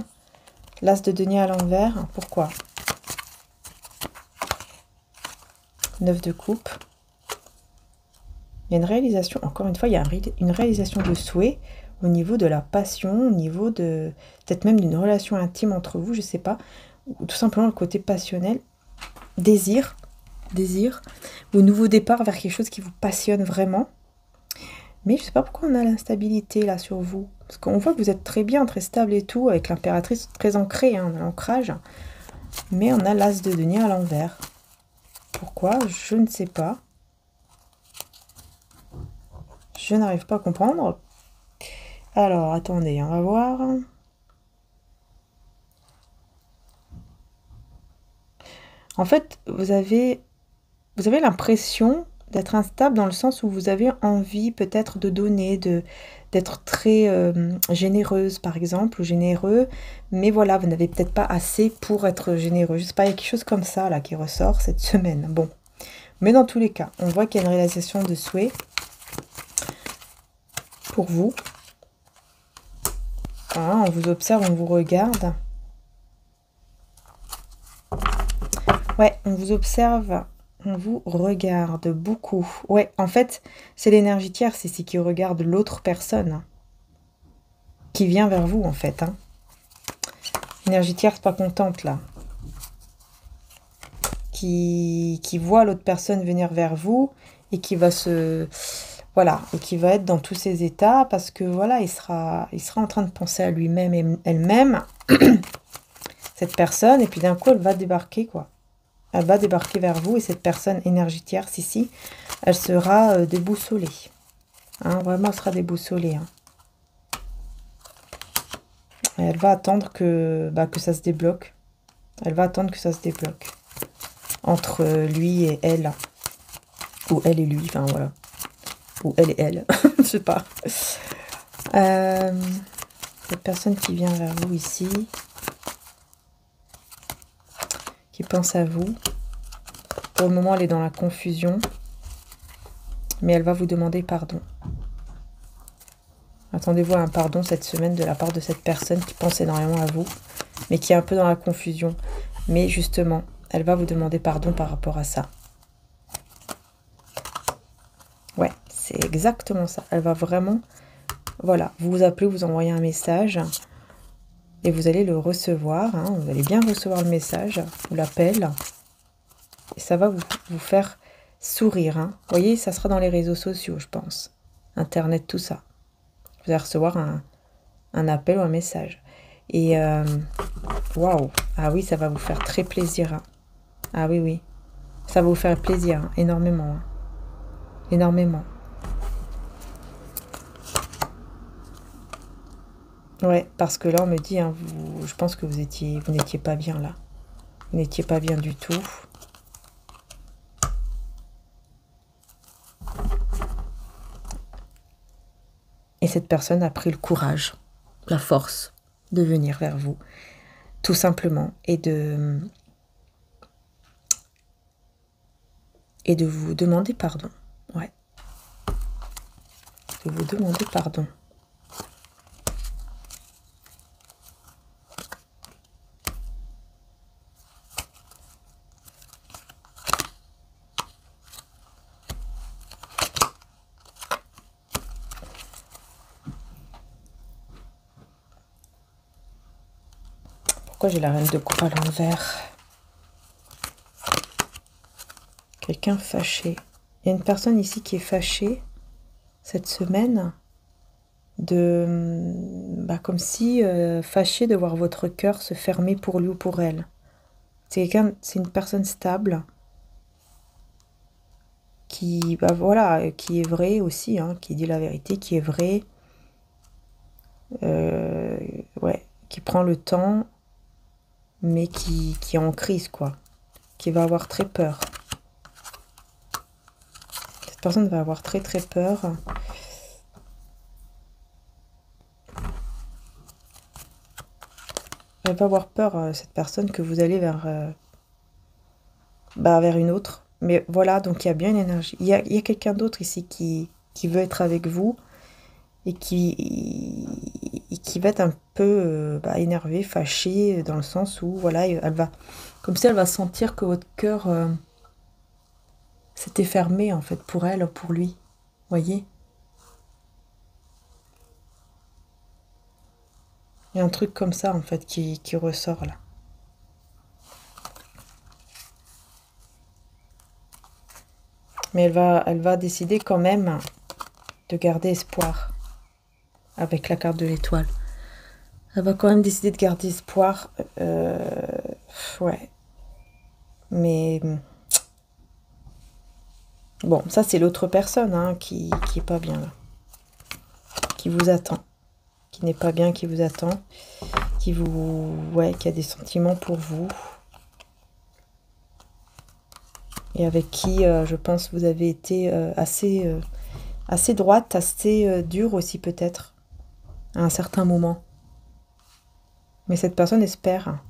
l'as de denier à l'envers. Pourquoi? 9 de coupe. Il y a une réalisation, encore une fois, il y a une réalisation de souhait au niveau de la passion, au niveau de peut-être même d'une relation intime entre vous, je ne sais pas, ou tout simplement le côté passionnel, désir, ou nouveau départ vers quelque chose qui vous passionne vraiment. Mais je ne sais pas pourquoi on a l'instabilité là sur vous, parce qu'on voit que vous êtes très bien, très stable et tout, avec l'impératrice très ancrée, hein, l'ancrage, mais on a l'as de denier à l'envers. Pourquoi? Je ne sais pas. Je n'arrive pas à comprendre. Alors, attendez, on va voir. En fait, vous avez l'impression d'être instable dans le sens où vous avez envie peut-être de donner, d'être très généreuse, par exemple, ou généreux. Mais voilà, vous n'avez peut-être pas assez pour être généreux. Je sais pas, il y a quelque chose comme ça là qui ressort cette semaine. Bon. Mais dans tous les cas, on voit qu'il y a une réalisation de souhait pour vous. Voilà, on vous observe, on vous regarde. Ouais, on vous observe, on vous regarde beaucoup. Ouais, en fait, c'est l'énergie tierce ici qui regarde l'autre personne qui vient vers vous, en fait. Hein. Énergie tierce pas contente, là. Qui voit l'autre personne venir vers vous et qui va se... Voilà, et qui va être dans tous ces états parce que, voilà, il sera en train de penser à lui-même et elle-même, cette personne, et puis d'un coup, elle va débarquer, quoi. Elle va débarquer vers vous et cette personne énergie tierce ici, elle sera déboussolée. Hein, vraiment, elle sera déboussolée. Hein. Et elle va attendre que ça se débloque. Elle va attendre que ça se débloque. Entre lui et elle. Ou elle et lui, enfin voilà. Ou elle et elle, je sais pas. Cette personne qui vient vers vous ici, qui pense à vous. Pour le moment, elle est dans la confusion, mais elle va vous demander pardon. Attendez-vous à un pardon cette semaine de la part de cette personne qui pense énormément à vous, mais qui est un peu dans la confusion. Mais justement, elle va vous demander pardon par rapport à ça. Ouais, C'est exactement ça. Elle va vraiment... Voilà, vous vous appelez, vous envoyez un message et vous allez le recevoir. Hein, vous allez bien recevoir le message ou l'appel. Et ça va vous faire sourire. Hein. Vous voyez, ça sera dans les réseaux sociaux, je pense. Internet, tout ça. Vous allez recevoir un appel ou un message. Et waouh! Ah oui, ça va vous faire très plaisir. Hein. Ah oui, oui. Ça va vous faire plaisir, hein, énormément. Hein. Énormément. Ouais, parce que là, on me dit, hein, je pense que vous n'étiez pas bien là. Vous n'étiez pas bien du tout. Et cette personne a pris le courage, la force de venir vers vous, tout simplement, et de vous demander pardon. Ouais. De vous demander pardon. Pourquoi j'ai la reine de coupe à l'envers? Quelqu'un fâché. Il y a une personne ici qui est fâchée cette semaine, comme si fâchée de voir votre cœur se fermer pour lui ou pour elle. C'est une personne stable qui, qui est vraie aussi, hein, qui dit la vérité, qui est vraie, ouais, qui prend le temps, mais qui est en crise, quoi, qui va avoir très peur. Cette personne va avoir très très peur. Elle va avoir peur, cette personne, que vous allez vers une autre. Mais voilà, donc il y a bien une énergie. Il y a quelqu'un d'autre ici qui veut être avec vous et qui va être un peu énervé, fâché, dans le sens où, voilà, elle va, comme si elle va sentir que votre cœur s'était fermé, en fait, pour elle ou pour lui. Voyez? Il y a un truc comme ça, en fait, qui ressort, là. Mais elle va décider quand même de garder espoir avec la carte de l'étoile. Elle va quand même décider de garder espoir. Ouais. Mais bon, ça c'est l'autre personne, hein, qui est pas bien là. Qui vous attend. Qui n'est pas bien, qui vous attend. Qui a des sentiments pour vous. Et avec qui, je pense, vous avez été assez droite, assez dure aussi peut-être, à un certain moment. Mais cette personne espère.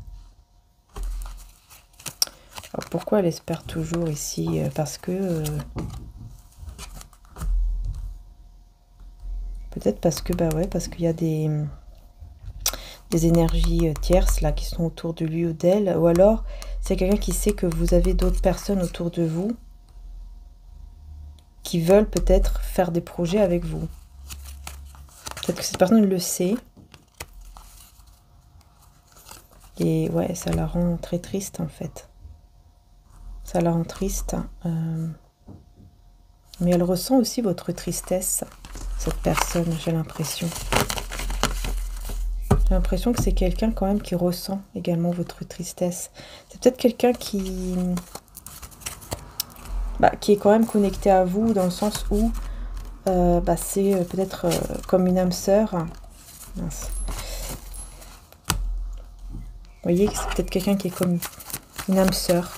Alors pourquoi elle espère toujours ici? Parce que... peut-être parce que, parce qu'il y a des énergies tierces là qui sont autour de lui ou d'elle. Ou alors, c'est quelqu'un qui sait que vous avez d'autres personnes autour de vous qui veulent peut-être faire des projets avec vous. Peut-être que cette personne le sait. Et ouais, ça la rend très triste en fait. Ça la rend triste. Mais elle ressent aussi votre tristesse, cette personne, j'ai l'impression. J'ai l'impression que c'est quelqu'un quand même qui ressent également votre tristesse. C'est peut-être quelqu'un qui est quand même connecté à vous, dans le sens où c'est peut-être comme une âme sœur. Mince. Vous voyez que c'est peut-être quelqu'un qui est comme une âme sœur.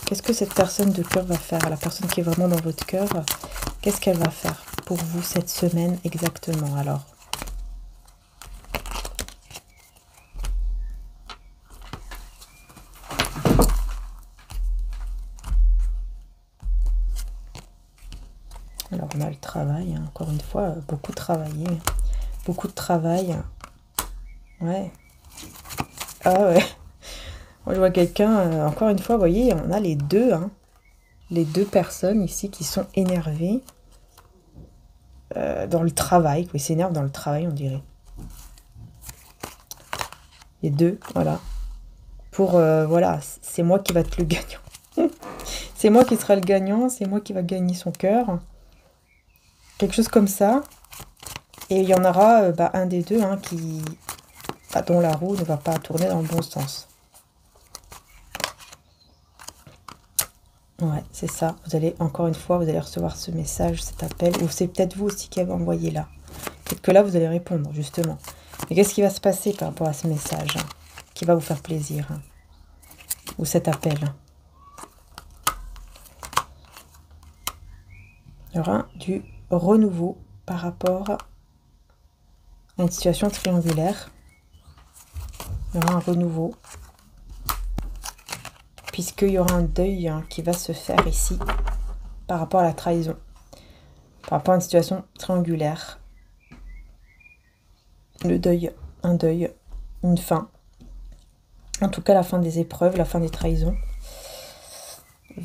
Qu'est-ce que cette personne de cœur va faire? La personne qui est vraiment dans votre cœur, qu'est-ce qu'elle va faire pour vous cette semaine exactement alors? Alors on a le travail, hein, encore une fois, beaucoup travaillé. Beaucoup de travail. Ouais. Ah ouais. Moi je vois quelqu'un, encore une fois, vous voyez, on a les deux, hein. Les deux personnes ici qui sont énervées. dans le travail. Il s'énerve dans le travail, on dirait. Les deux, voilà. Pour, voilà, c'est moi qui va être le gagnant. C'est moi qui sera le gagnant, c'est moi qui va gagner son cœur. Quelque chose comme ça. Et il y en aura un des deux dont la roue ne va pas tourner dans le bon sens. Ouais, c'est ça. Vous allez, encore une fois, vous allez recevoir ce message, cet appel. Ou c'est peut-être vous aussi qui avez envoyé là. Peut-être que là, vous allez répondre, justement. Mais qu'est-ce qui va se passer par rapport à ce message qui va vous faire plaisir ou cet appel? Il y aura du renouveau par rapport à une situation triangulaire. Il y aura un renouveau. Puisqu'il y aura un deuil qui va se faire ici par rapport à la trahison. Par rapport à une situation triangulaire. Le deuil, un deuil, une fin. En tout cas, la fin des épreuves, la fin des trahisons.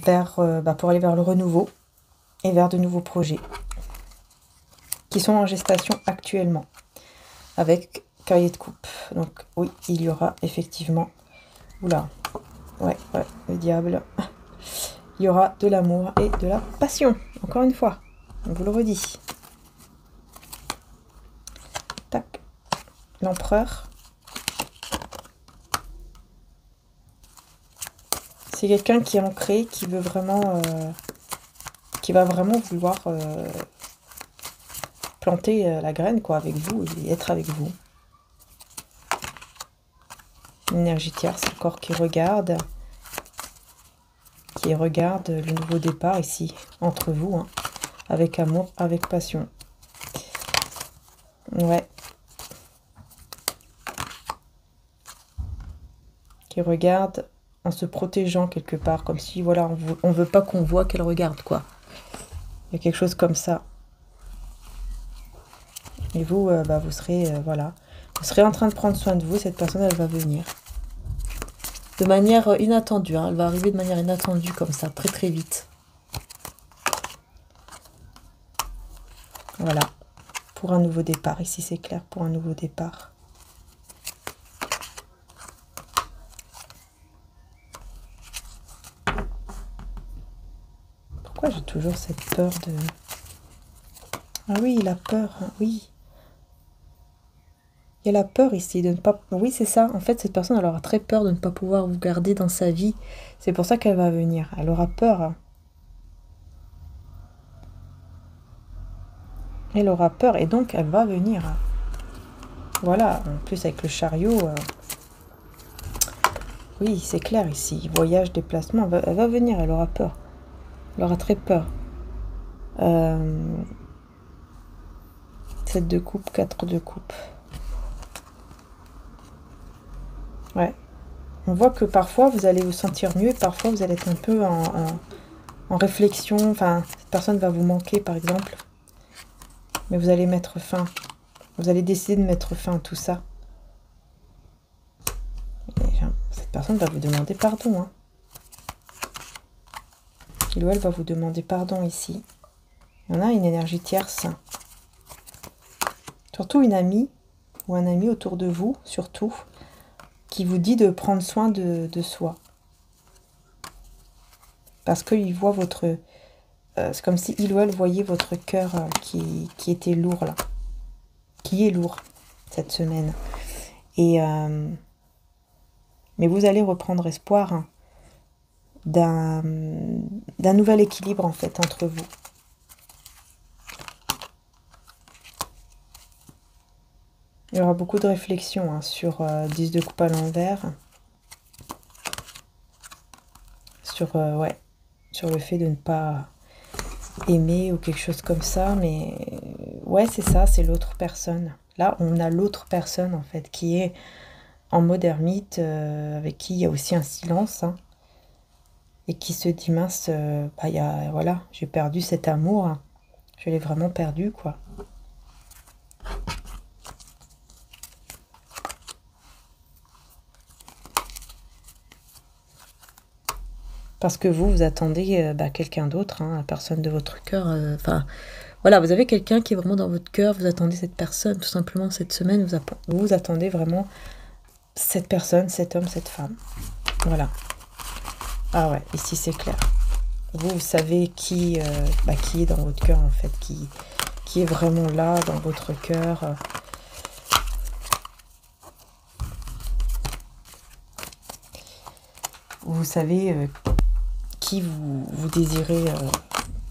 Pour aller vers le renouveau et vers de nouveaux projets qui sont en gestation actuellement avec cahier de coupe. Donc oui, il y aura effectivement... Oula, ouais, le diable. Il y aura de l'amour et de la passion, encore une fois. On vous le redit. Tac. L'empereur. C'est quelqu'un qui est ancré, qui veut vraiment... qui va vraiment vouloir planter la graine, quoi, avec vous et être avec vous. L'énergie tierce, le corps qui regarde le nouveau départ ici, entre vous, avec amour, avec passion. Ouais. Qui regarde en se protégeant quelque part, comme si, voilà, on veut pas qu'on voit qu'elle regarde, quoi. Il y a quelque chose comme ça. Et vous, vous serez, voilà, vous serez en train de prendre soin de vous. Cette personne, elle va venir. De manière inattendue, elle va arriver de manière inattendue, comme ça, très très vite. Voilà, pour un nouveau départ. Ici, c'est clair, pour un nouveau départ. Pourquoi j'ai toujours cette peur de... Ah oui, il a peur, oui. Il y a la peur ici de ne pas... Oui, c'est ça. En fait, cette personne, elle aura très peur de ne pas pouvoir vous garder dans sa vie. C'est pour ça qu'elle va venir. Elle aura peur. Elle aura peur et donc elle va venir. Voilà. En plus, avec le chariot... Oui, c'est clair ici. Voyage, déplacement. Elle va venir. Elle aura peur. Elle aura très peur. 7 de coupe, 4 de coupe. Ouais. On voit que parfois vous allez vous sentir mieux, et parfois vous allez être un peu en réflexion. Enfin, cette personne va vous manquer par exemple. Mais vous allez mettre fin. Vous allez décider de mettre fin à tout ça. Et cette personne va vous demander pardon. Il ou elle va vous demander pardon ici. Il y en a une énergie tierce. Surtout une amie ou un ami autour de vous, surtout, qui vous dit de prendre soin de soi. Parce qu'il voit votre... c'est comme si il ou elle voyait votre cœur qui était lourd, là. Qui est lourd, cette semaine. Et... mais vous allez reprendre espoir d'un nouvel équilibre, en fait, entre vous. Il y aura beaucoup de réflexions sur 10 de coupe à l'envers. Sur le fait de ne pas aimer ou quelque chose comme ça. Mais ouais, c'est ça, c'est l'autre personne. Là, on a l'autre personne, en fait, qui est en mode ermite, avec qui il y a aussi un silence. Et qui se dit, mince, voilà, j'ai perdu cet amour. Je l'ai vraiment perdu, quoi. Parce que vous attendez quelqu'un d'autre, la personne de votre cœur. Voilà, vous avez quelqu'un qui est vraiment dans votre cœur, vous attendez cette personne, tout simplement cette semaine, vous attendez vraiment cette personne, cet homme, cette femme. Voilà. Ah ouais, ici c'est clair. Vous savez qui est dans votre cœur en fait, qui est vraiment là dans votre cœur. Vous savez qui vous désirez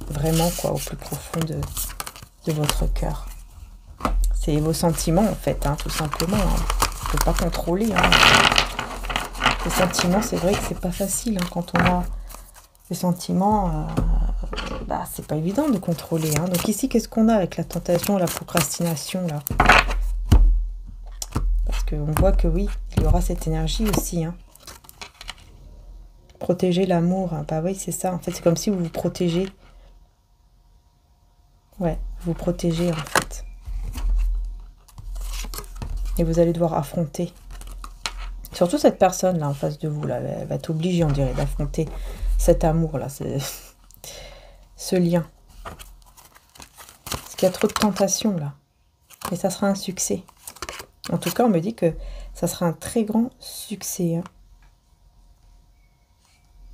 vraiment quoi, au plus profond de votre cœur. C'est vos sentiments en fait, hein, tout simplement. Hein. On ne peut pas contrôler. Hein. Les sentiments, c'est vrai que c'est pas facile. Hein, quand on a des sentiments, c'est pas évident de contrôler. Hein. Donc ici, qu'est-ce qu'on a avec la tentation, la procrastination là? Parce qu'on voit que oui, il y aura cette énergie aussi. Hein. Protéger l'amour, hein. Bah oui, c'est ça. En fait, c'est comme si vous vous protégez. Ouais, vous protégez en fait. Et vous allez devoir affronter. Surtout cette personne là en face de vous, là, elle va t'obliger, on dirait, d'affronter cet amour là, ce lien. Parce qu'il y a trop de tentation là. Et ça sera un succès. En tout cas, on me dit que ça sera un très grand succès. Hein.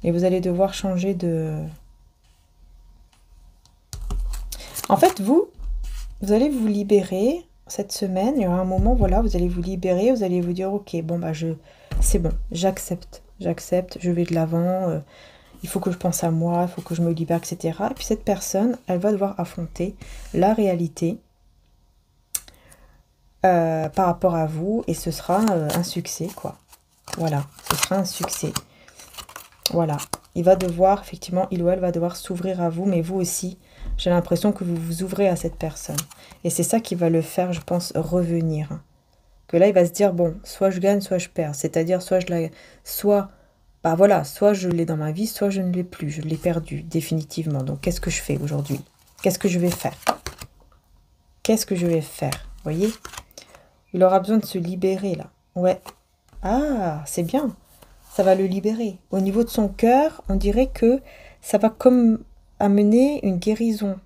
Et vous allez devoir changer de... En fait, vous allez vous libérer cette semaine. Il y aura un moment, voilà, vous allez vous libérer. Vous allez vous dire, ok, bon, c'est bon, j'accepte, je vais de l'avant. Il faut que je pense à moi, il faut que je me libère, etc. Et puis cette personne, elle va devoir affronter la réalité par rapport à vous. Et ce sera un succès, quoi. Voilà, ce sera un succès. Voilà, il va devoir, effectivement, il ou elle va devoir s'ouvrir à vous, mais vous aussi, j'ai l'impression que vous vous ouvrez à cette personne. Et c'est ça qui va le faire, je pense, revenir. Que là, il va se dire, bon, soit je gagne, soit je perds. C'est-à-dire, soit je l'ai dans ma vie, soit je ne l'ai plus. Je l'ai perdu, définitivement. Donc, qu'est-ce que je fais aujourd'hui? Qu'est-ce que je vais faire? Qu'est-ce que je vais faire? Vous voyez? Il aura besoin de se libérer, là. Ouais. Ah, c'est bien. Ça va le libérer. Au niveau de son cœur, on dirait que ça va comme amener une guérison.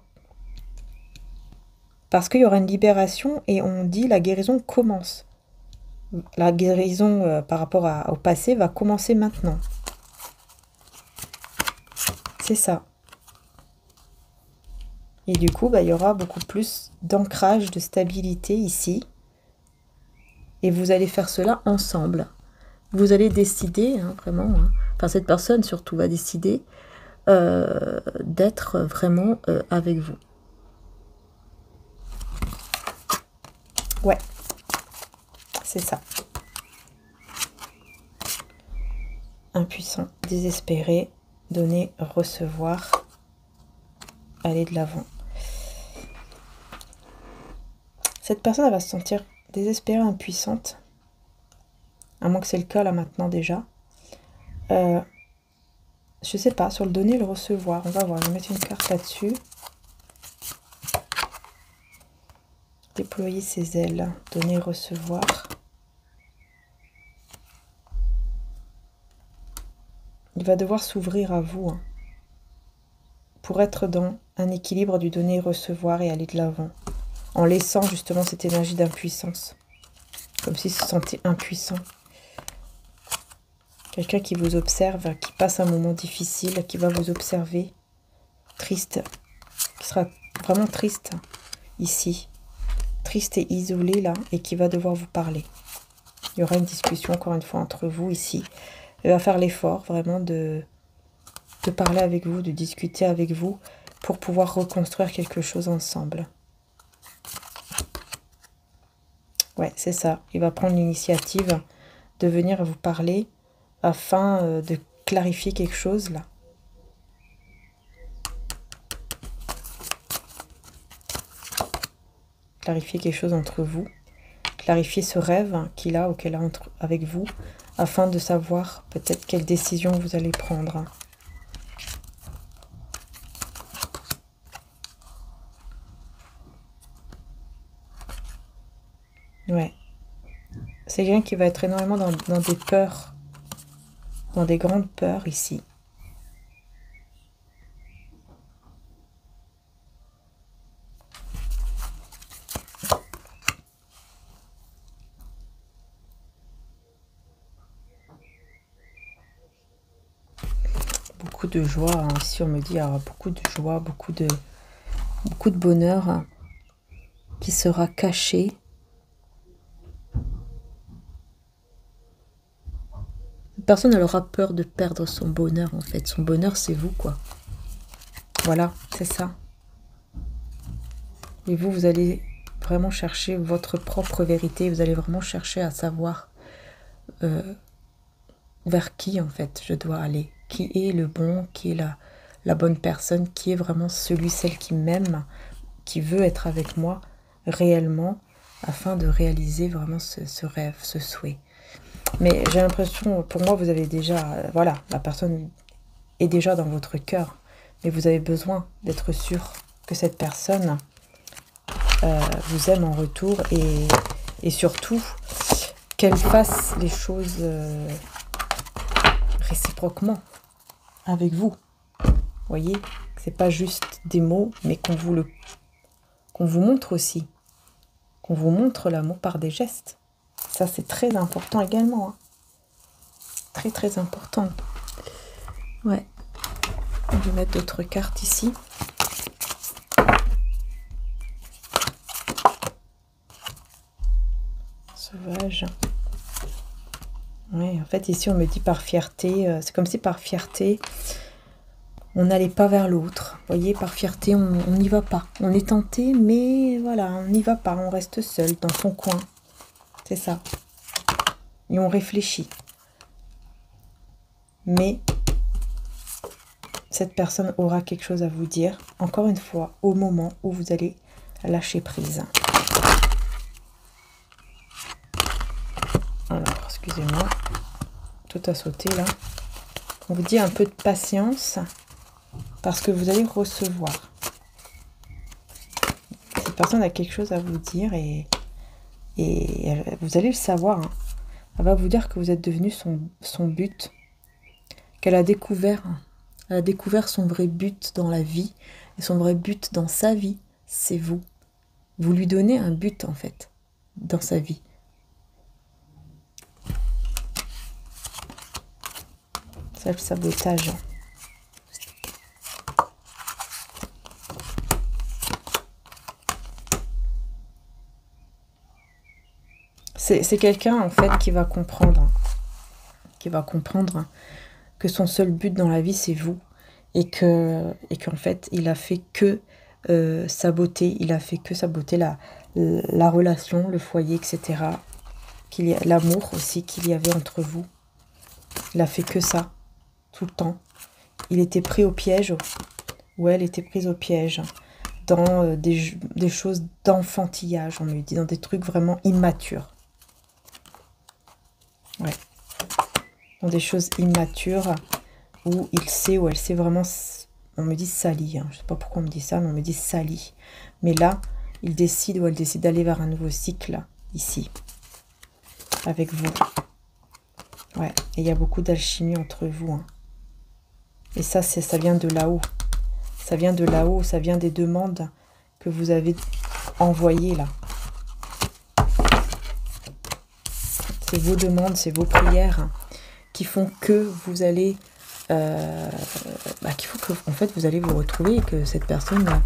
Parce qu'il y aura une libération et on dit la guérison commence. La guérison par rapport au passé va commencer maintenant. C'est ça. Et du coup, il y aura beaucoup plus d'ancrage, de stabilité ici. Et vous allez faire cela ensemble. Vous allez décider, hein, vraiment, hein, enfin cette personne surtout va décider d'être vraiment avec vous. Ouais, c'est ça. Impuissant, désespéré, donner, recevoir, aller de l'avant. Cette personne, elle va se sentir désespérée, impuissante. À moins que c'est le cas là maintenant déjà. Je sais pas, sur le donner et le recevoir. On va voir, je vais mettre une carte là-dessus. Déployer ses ailes, donner, recevoir. Il va devoir s'ouvrir à vous. Hein, pour être dans un équilibre du donner, recevoir et aller de l'avant. En laissant justement cette énergie d'impuissance. Comme s'il se sentait impuissant. Quelqu'un qui vous observe, qui passe un moment difficile, qui va vous observer, triste, qui sera vraiment triste, ici, triste et isolé, là, et qui va devoir vous parler. Il y aura une discussion, encore une fois, entre vous, ici. Il va faire l'effort, vraiment, de parler avec vous, de discuter avec vous, pour pouvoir reconstruire quelque chose ensemble. Ouais, c'est ça. Il va prendre l'initiative de venir vous parler, afin de clarifier quelque chose là. Clarifier quelque chose entre vous. Clarifier ce rêve qu'il a ou qu'elle a avec vous. Afin de savoir peut-être quelle décision vous allez prendre. Ouais. C'est quelqu'un qui va être énormément dans des peurs. Dans des grandes peurs ici. beaucoup de joie. Hein. Ici, on me dit, il y aura beaucoup de joie, beaucoup de bonheur hein, qui sera caché. Personne elle aura peur de perdre son bonheur, en fait. Son bonheur, c'est vous, quoi. Voilà, c'est ça. Et vous, vous allez vraiment chercher votre propre vérité. Vous allez vraiment chercher à savoir vers qui, en fait, je dois aller. Qui est le bon, qui est la bonne personne, qui est vraiment celui, celle qui m'aime, qui veut être avec moi réellement, afin de réaliser vraiment ce rêve, ce souhait. Mais j'ai l'impression, pour moi, vous avez déjà... voilà, la personne est déjà dans votre cœur. Mais vous avez besoin d'être sûr que cette personne vous aime en retour. Et surtout, qu'elle fasse les choses réciproquement avec vous. Vous voyez, c'est pas juste des mots, mais qu'on vous montre aussi. Qu'on vous montre l'amour par des gestes. Ça, c'est très important également. Hein. Très, très important. Ouais. Je vais mettre d'autres cartes ici. Sauvage. Oui, en fait, ici, on me dit par fierté. C'est comme si par fierté, on n'allait pas vers l'autre. Vous voyez, par fierté, on n'y va pas. On est tenté, mais voilà, on n'y va pas. On reste seul dans son coin. C'est ça. Et on réfléchit. Mais cette personne aura quelque chose à vous dire, encore une fois, au moment où vous allez lâcher prise. Alors, excusez-moi, tout a sauté là. On vous dit un peu de patience, parce que vous allez recevoir. Cette personne a quelque chose à vous dire et vous allez le savoir. Hein. Elle va vous dire que vous êtes devenu son but, qu'elle a découvert son vrai but dans la vie, et son vrai but dans sa vie, c'est vous. Vous lui donnez un but, en fait, dans sa vie. Self-sabotage. C'est quelqu'un, en fait, qui va comprendre que son seul but dans la vie, c'est vous. Et qu'en fait, il a fait que saboter. Il a fait que saboter la relation, le foyer, etc. L'amour aussi qu'il y avait entre vous. Il a fait que ça, tout le temps. Il était pris au piège, ou elle était prise au piège, dans des choses d'enfantillage, on me dit, dans des trucs vraiment immatures. Ouais. Dans des choses immatures où il sait, où elle sait vraiment, on me dit sali, hein. Je ne sais pas pourquoi on me dit ça, mais on me dit sali. Mais là, il décide ou elle décide d'aller vers un nouveau cycle, ici, avec vous. Ouais, et il y a beaucoup d'alchimie entre vous. Hein. Et ça vient de là-haut. Ça vient de là-haut, ça vient des demandes que vous avez envoyées là. C'est vos demandes, c'est vos prières hein, qui font que vous allez... qu'il faut que en fait, vous allez vous retrouver et que cette personne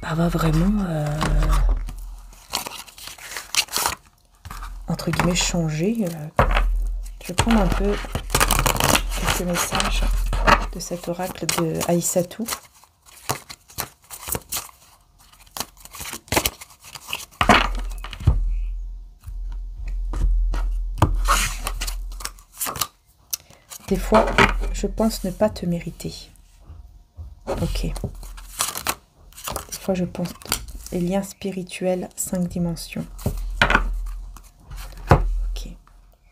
va vraiment... entre guillemets, changer. Je vais prendre un peu quelques messages de cet oracle de Aïssatou. Des fois, je pense ne pas te mériter. Ok. Des fois, je pense les liens spirituels, 5 dimensions. Ok.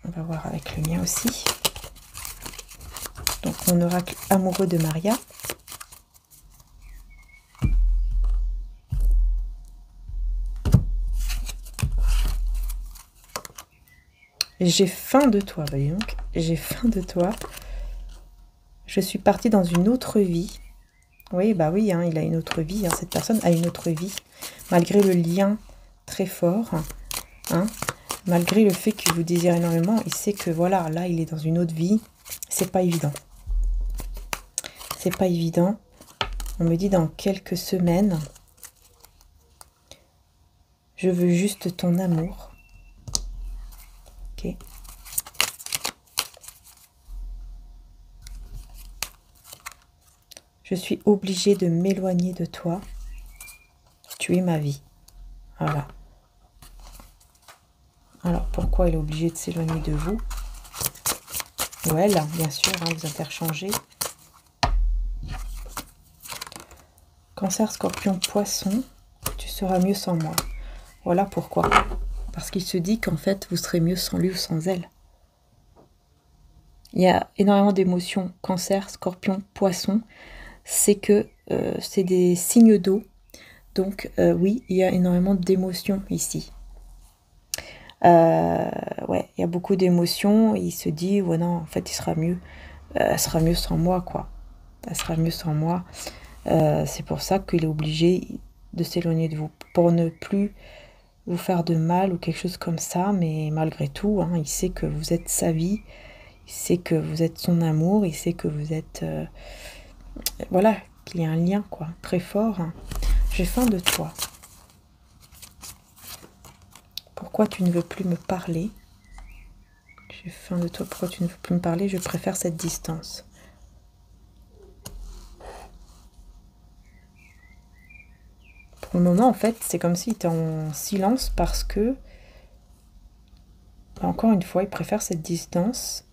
On va voir avec le mien aussi. Donc, mon oracle amoureux de Maria. J'ai faim de toi, voyez donc. J'ai faim de toi. Je suis partie dans une autre vie. Oui, bah oui, hein, il a une autre vie. Hein, cette personne a une autre vie. Malgré le lien très fort, hein, malgré le fait qu'il vous désire énormément, il sait que voilà, là, il est dans une autre vie. C'est pas évident. c'est pas évident. On me dit dans quelques semaines. Je veux juste ton amour. Ok. Je suis obligée de m'éloigner de toi. Tu es ma vie. Voilà. Alors, pourquoi il est obligé de s'éloigner de vous? Ou elle, bien sûr, hein, vous interchangez. Cancer, Scorpion, Poisson, tu seras mieux sans moi. Voilà pourquoi. Parce qu'il se dit qu'en fait, vous serez mieux sans lui ou sans elle. Il y a énormément d'émotions. Cancer, Scorpion, Poisson, c'est que c'est des signes d'eau. Donc, oui, il y a énormément d'émotions ici. Ouais, il y a beaucoup d'émotions. Il se dit, ouais, non, en fait, il sera mieux. Elle sera mieux sans moi, quoi. Elle sera mieux sans moi. C'est pour ça qu'il est obligé de s'éloigner de vous. Pour ne plus vous faire de mal ou quelque chose comme ça. Mais malgré tout, hein, il sait que vous êtes sa vie. Il sait que vous êtes son amour. Il sait que vous êtes... voilà, qu'il y a un lien, quoi, très fort. Hein. J'ai faim de toi. Pourquoi tu ne veux plus me parler? J'ai faim de toi, pourquoi tu ne veux plus me parler? Je préfère cette distance. Pour le moment, en fait, c'est comme s'il était en silence parce que, encore une fois, il préfère cette distance.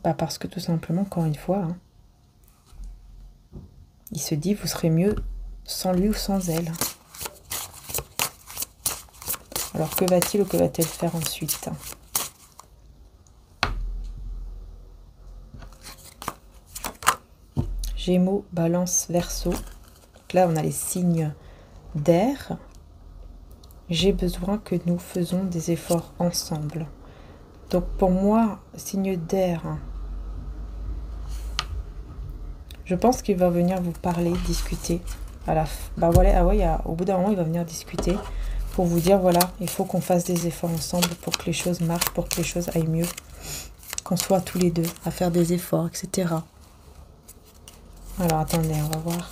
Bah parce que tout simplement, encore une fois, hein, il se dit, vous serez mieux sans lui ou sans elle. Alors que va-t-il ou que va-t-elle faire ensuite? Gémeaux, Balance, Verseau. Donc là, on a les signes d'air. J'ai besoin que nous faisons des efforts ensemble. Donc pour moi, signe d'air, je pense qu'il va venir vous parler, discuter. Bah voilà, ah ouais, au bout d'un moment, il va venir discuter pour vous dire, voilà, il faut qu'on fasse des efforts ensemble pour que les choses marchent, pour que les choses aillent mieux. Qu'on soit tous les deux à faire des efforts, etc. Alors attendez, on va voir.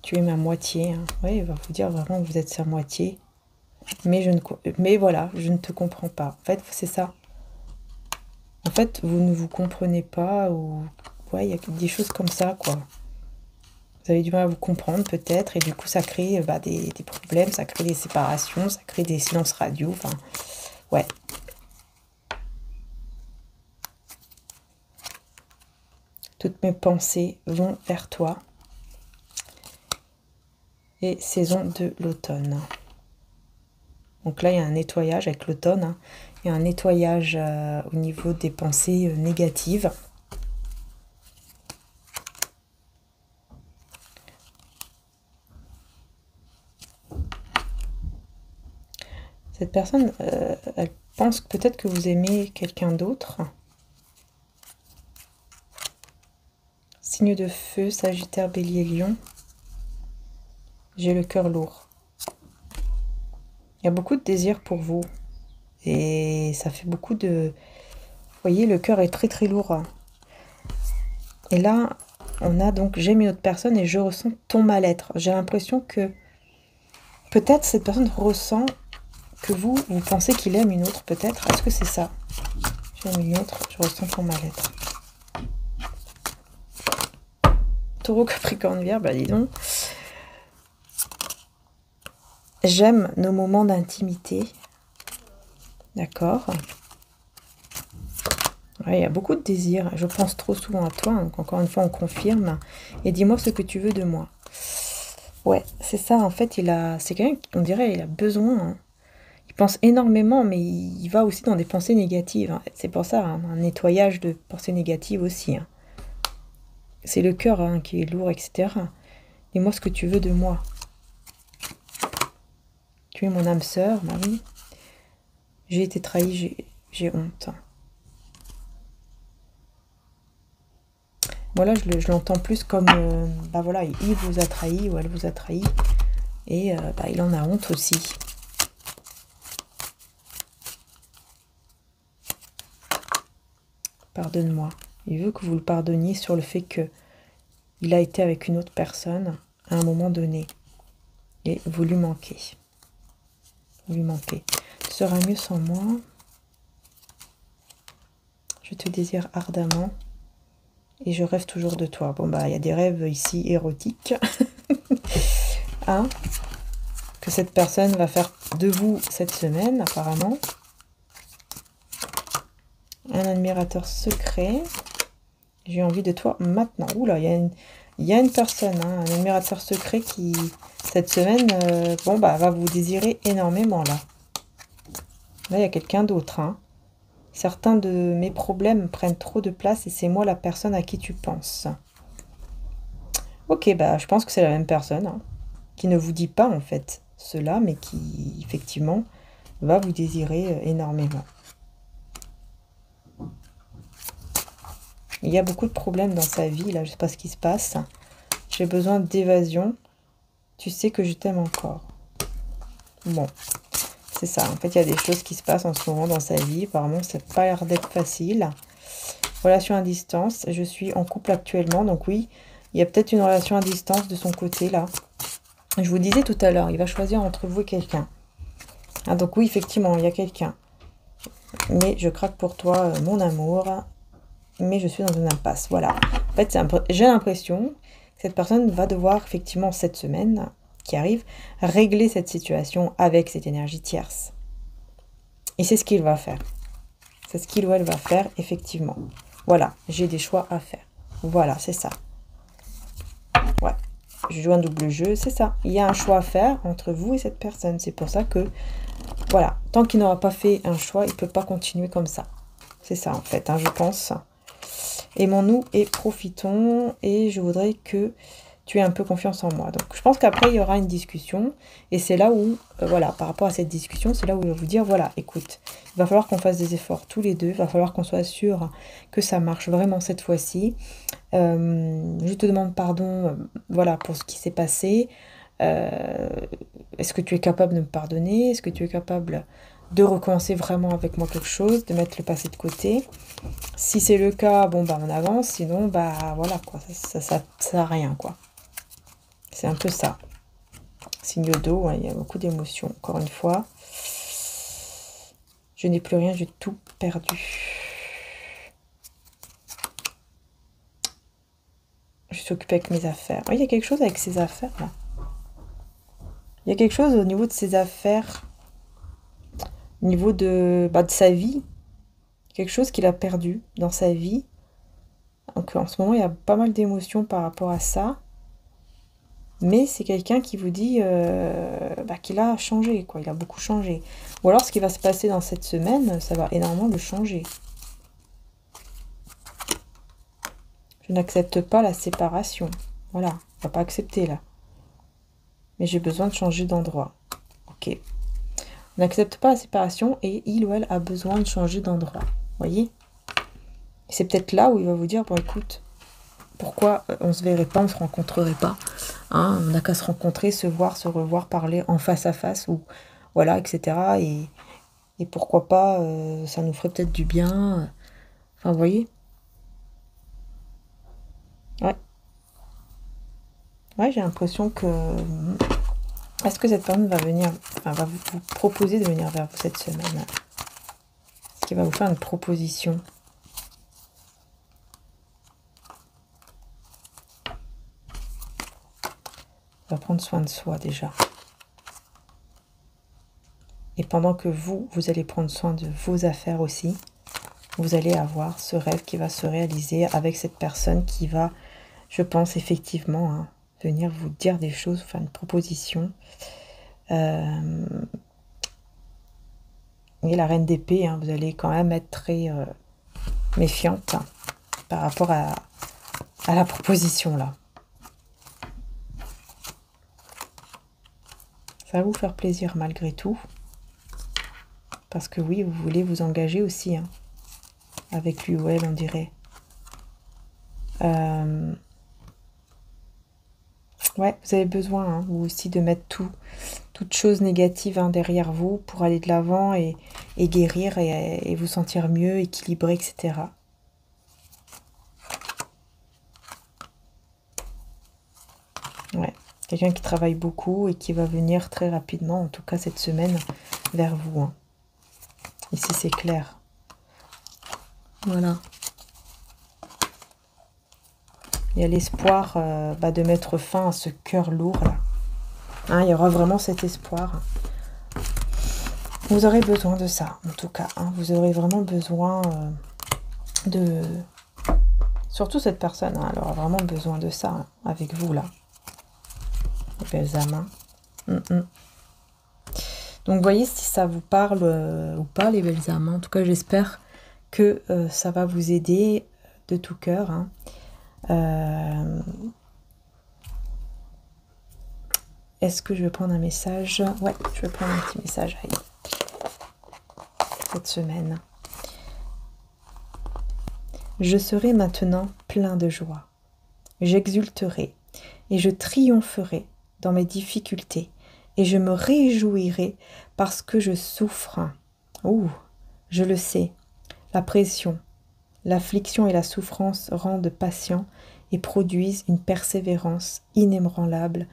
Tu es ma moitié. Hein. Oui, il va vous dire vraiment que vous êtes sa moitié. Mais voilà, je ne te comprends pas. En fait, c'est ça. En fait, vous ne vous comprenez pas ou... Ouais, il y a des choses comme ça, quoi. Vous avez du mal à vous comprendre, peut-être. Et du coup, ça crée des problèmes, ça crée des séparations, ça crée des silences radio. Enfin, ouais. Toutes mes pensées vont vers toi. Et saison de l'automne. Donc là, il y a un nettoyage avec l'automne. Hein. Il y a un nettoyage au niveau des pensées négatives. Cette personne, elle pense peut-être que vous aimez quelqu'un d'autre. Signe de feu, Sagittaire, Bélier, Lion. J'ai le cœur lourd. Il y a beaucoup de désir pour vous. Et ça fait beaucoup de... Vous voyez, le cœur est très très lourd. Et là, on a donc, j'aime une autre personne et je ressens ton mal-être. J'ai l'impression que peut-être cette personne ressent que vous pensez qu'il aime une autre, peut-être. Est-ce que c'est ça? J'aime une autre, je ressens ton mal-être. Taureau, Capricorne, Vierge, bah dis donc. J'aime nos moments d'intimité. D'accord. Ouais, il y a beaucoup de désir. Je pense trop souvent à toi. Donc encore une fois, on confirme. Et dis-moi ce que tu veux de moi. Ouais, c'est ça. En fait, c'est quelqu'un qu'on dirait, il a besoin. Hein. Il pense énormément, mais il va aussi dans des pensées négatives. Hein. C'est pour ça, hein, un nettoyage de pensées négatives aussi. Hein. C'est le cœur hein, qui est lourd, etc. Dis-moi ce que tu veux de moi. Tu es mon âme sœur, bah oui. J'ai été trahie, j'ai honte. Voilà, je l'entends plus comme, bah voilà, il vous a trahi ou elle vous a trahi. Et il en a honte aussi. Pardonne-moi. Il veut que vous le pardonniez sur le fait que il a été avec une autre personne à un moment donné. Et vous lui manquez. Vous lui manquez. Tu seras mieux sans moi. Je te désire ardemment. Et je rêve toujours de toi. Bon, il y a des rêves ici érotiques. Hein, que cette personne va faire de vous cette semaine, apparemment. Un admirateur secret. J'ai envie de toi maintenant. Oula, il y a une personne, hein, un admirateur secret qui, cette semaine, va vous désirer énormément, là. Là, il y a quelqu'un d'autre, hein. Certains de mes problèmes prennent trop de place et c'est moi la personne à qui tu penses. Ok, je pense que c'est la même personne, hein, qui ne vous dit pas, en fait, cela, mais qui, effectivement, va vous désirer énormément. Il y a beaucoup de problèmes dans sa vie, là, je ne sais pas ce qui se passe. J'ai besoin d'évasion. Tu sais que je t'aime encore. Bon, c'est ça. En fait, il y a des choses qui se passent en ce moment dans sa vie. Apparemment, ça n'a pas l'air d'être facile. Relation à distance. Je suis en couple actuellement, donc oui, il y a peut-être une relation à distance de son côté, là. Je vous disais tout à l'heure, il va choisir entre vous et quelqu'un. Ah, donc oui, effectivement, il y a quelqu'un. Mais je craque pour toi, mon amour. Mais je suis dans une impasse. Voilà. En fait, j'ai l'impression que cette personne va devoir, effectivement, cette semaine qui arrive, régler cette situation avec cette énergie tierce. Et c'est ce qu'il va faire. C'est ce qu'il ou elle va faire, effectivement. Voilà, j'ai des choix à faire. Voilà, c'est ça. Ouais, je joue un double jeu, c'est ça. Il y a un choix à faire entre vous et cette personne. C'est pour ça que, voilà, tant qu'il n'aura pas fait un choix, il ne peut pas continuer comme ça. C'est ça, en fait, hein, je pense. Aimons-nous et profitons. Et je voudrais que tu aies un peu confiance en moi. Donc, je pense qu'après, il y aura une discussion. Et c'est là où, voilà, par rapport à cette discussion, c'est là où il va vous dire, voilà, écoute, il va falloir qu'on fasse des efforts tous les deux. Il va falloir qu'on soit sûr que ça marche vraiment cette fois-ci. Je te demande pardon, voilà, pour ce qui s'est passé. Est-ce que tu es capable de me pardonner? Est-ce que tu es capable de recommencer vraiment avec moi quelque chose, de mettre le passé de côté? Si c'est le cas, bon, on avance. Sinon, voilà, quoi. Ça sert à rien, quoi. C'est un peu ça. Signe d'eau, hein, il y a beaucoup d'émotions. Encore une fois, je n'ai plus rien, j'ai tout perdu. Je suis occupée avec mes affaires. Oui, il y a quelque chose avec ses affaires, là. Il y a quelque chose au niveau de ses affaires, au niveau de sa vie. Quelque chose qu'il a perdu dans sa vie. Donc en ce moment, il y a pas mal d'émotions par rapport à ça. Mais c'est quelqu'un qui vous dit qu'il a changé, quoi. Il a beaucoup changé. Ou alors, ce qui va se passer dans cette semaine, ça va énormément le changer. Je n'accepte pas la séparation. Voilà, on va pas accepter, là. Mais j'ai besoin de changer d'endroit. Ok. On n'accepte pas la séparation et il ou elle a besoin de changer d'endroit. Voyez? C'est peut-être là où il va vous dire, bon, écoute, pourquoi on se verrait pas, on se rencontrerait pas, hein, on n'a qu'à se rencontrer, se voir, se revoir, parler en face à face, ou voilà, etc. Et pourquoi pas, ça nous ferait peut-être du bien. Enfin, vous voyez? Ouais. Ouais, j'ai l'impression que... Est-ce que cette personne va venir, va vous proposer de venir vers vous cette semaine? Est-ce qu'il va vous faire une proposition? Il va prendre soin de soi déjà. Et pendant que vous allez prendre soin de vos affaires aussi, vous allez avoir ce rêve qui va se réaliser avec cette personne qui va, je pense effectivement, hein, venir vous dire des choses, faire une proposition. Et la reine d'épée, hein, vous allez quand même être très méfiante, hein, par rapport à la proposition là. Ça va vous faire plaisir malgré tout. Parce que oui, vous voulez vous engager aussi, hein, avec lui ou elle, on dirait. Ouais, vous avez besoin, hein, vous aussi, de mettre toute chose négative hein, derrière vous pour aller de l'avant et guérir et vous sentir mieux, équilibré, etc. Ouais, quelqu'un qui travaille beaucoup et qui va venir très rapidement, en tout cas cette semaine, vers vous. Hein. Ici, c'est clair. Voilà. Il y a l'espoir de mettre fin à ce cœur lourd, là. Hein, il y aura vraiment cet espoir. Vous aurez besoin de ça, en tout cas. Hein. Vous aurez vraiment besoin de... Surtout cette personne, hein, elle aura vraiment besoin de ça, hein, avec vous, là. Les belles âmes. Donc, voyez si ça vous parle ou pas, les belles âmes. En tout cas, j'espère que ça va vous aider de tout cœur. Hein. Est-ce que je vais prendre un message? Ouais, je vais prendre un petit message cette semaine. Je serai maintenant plein de joie. J'exulterai et je triompherai dans mes difficultés et je me réjouirai parce que je souffre. Ouh, je le sais, la pression, l'affliction et la souffrance rendent patient et produisent une persévérance inébranlable.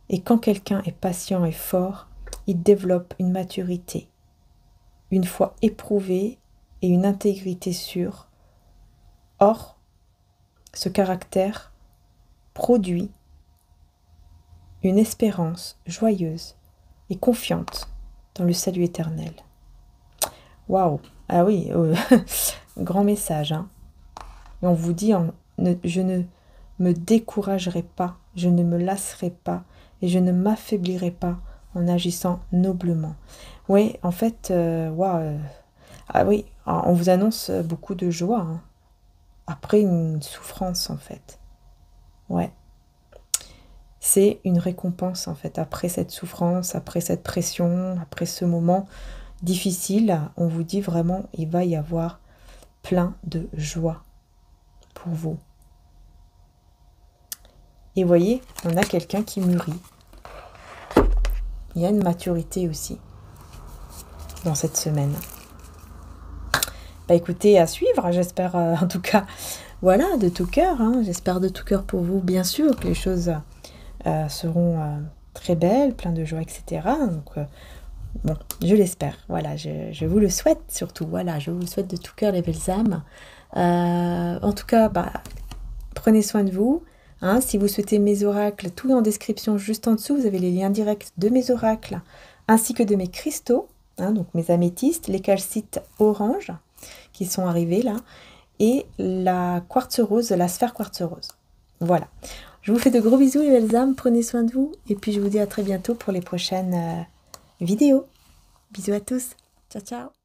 Et quand quelqu'un est patient et fort, il développe une maturité, une foi éprouvée et une intégrité sûre. Or, ce caractère produit une espérance joyeuse et confiante dans le salut éternel. Waouh! Ah oui, grand message. Hein. Et on vous dit, je ne me découragerai pas, je ne me lasserai pas, et je ne m'affaiblirai pas en agissant noblement. Oui, en fait, ah oui, on vous annonce beaucoup de joie, hein, après une souffrance, en fait. Ouais. C'est une récompense, en fait, après cette souffrance, après cette pression, après ce moment difficile, on vous dit vraiment, il va y avoir plein de joie pour vous. Et vous voyez, on a quelqu'un qui mûrit. Il y a une maturité aussi dans cette semaine. Bah écoutez, à suivre, j'espère en tout cas, voilà, de tout cœur. Hein, j'espère de tout cœur pour vous, bien sûr, que les choses seront très belles, plein de joie, etc. Donc, bon, je l'espère. Voilà, je vous le souhaite surtout. Voilà, je vous le souhaite de tout cœur, les belles âmes. En tout cas, prenez soin de vous. Hein, si vous souhaitez mes oracles, tout est en description juste en dessous. Vous avez les liens directs de mes oracles ainsi que de mes cristaux, hein, donc mes améthystes, les calcites orange qui sont arrivés là, et la quartz rose, la sphère quartz rose. Voilà. Je vous fais de gros bisous les belles âmes, prenez soin de vous, et puis je vous dis à très bientôt pour les prochaines vidéos. Bisous à tous. Ciao, ciao.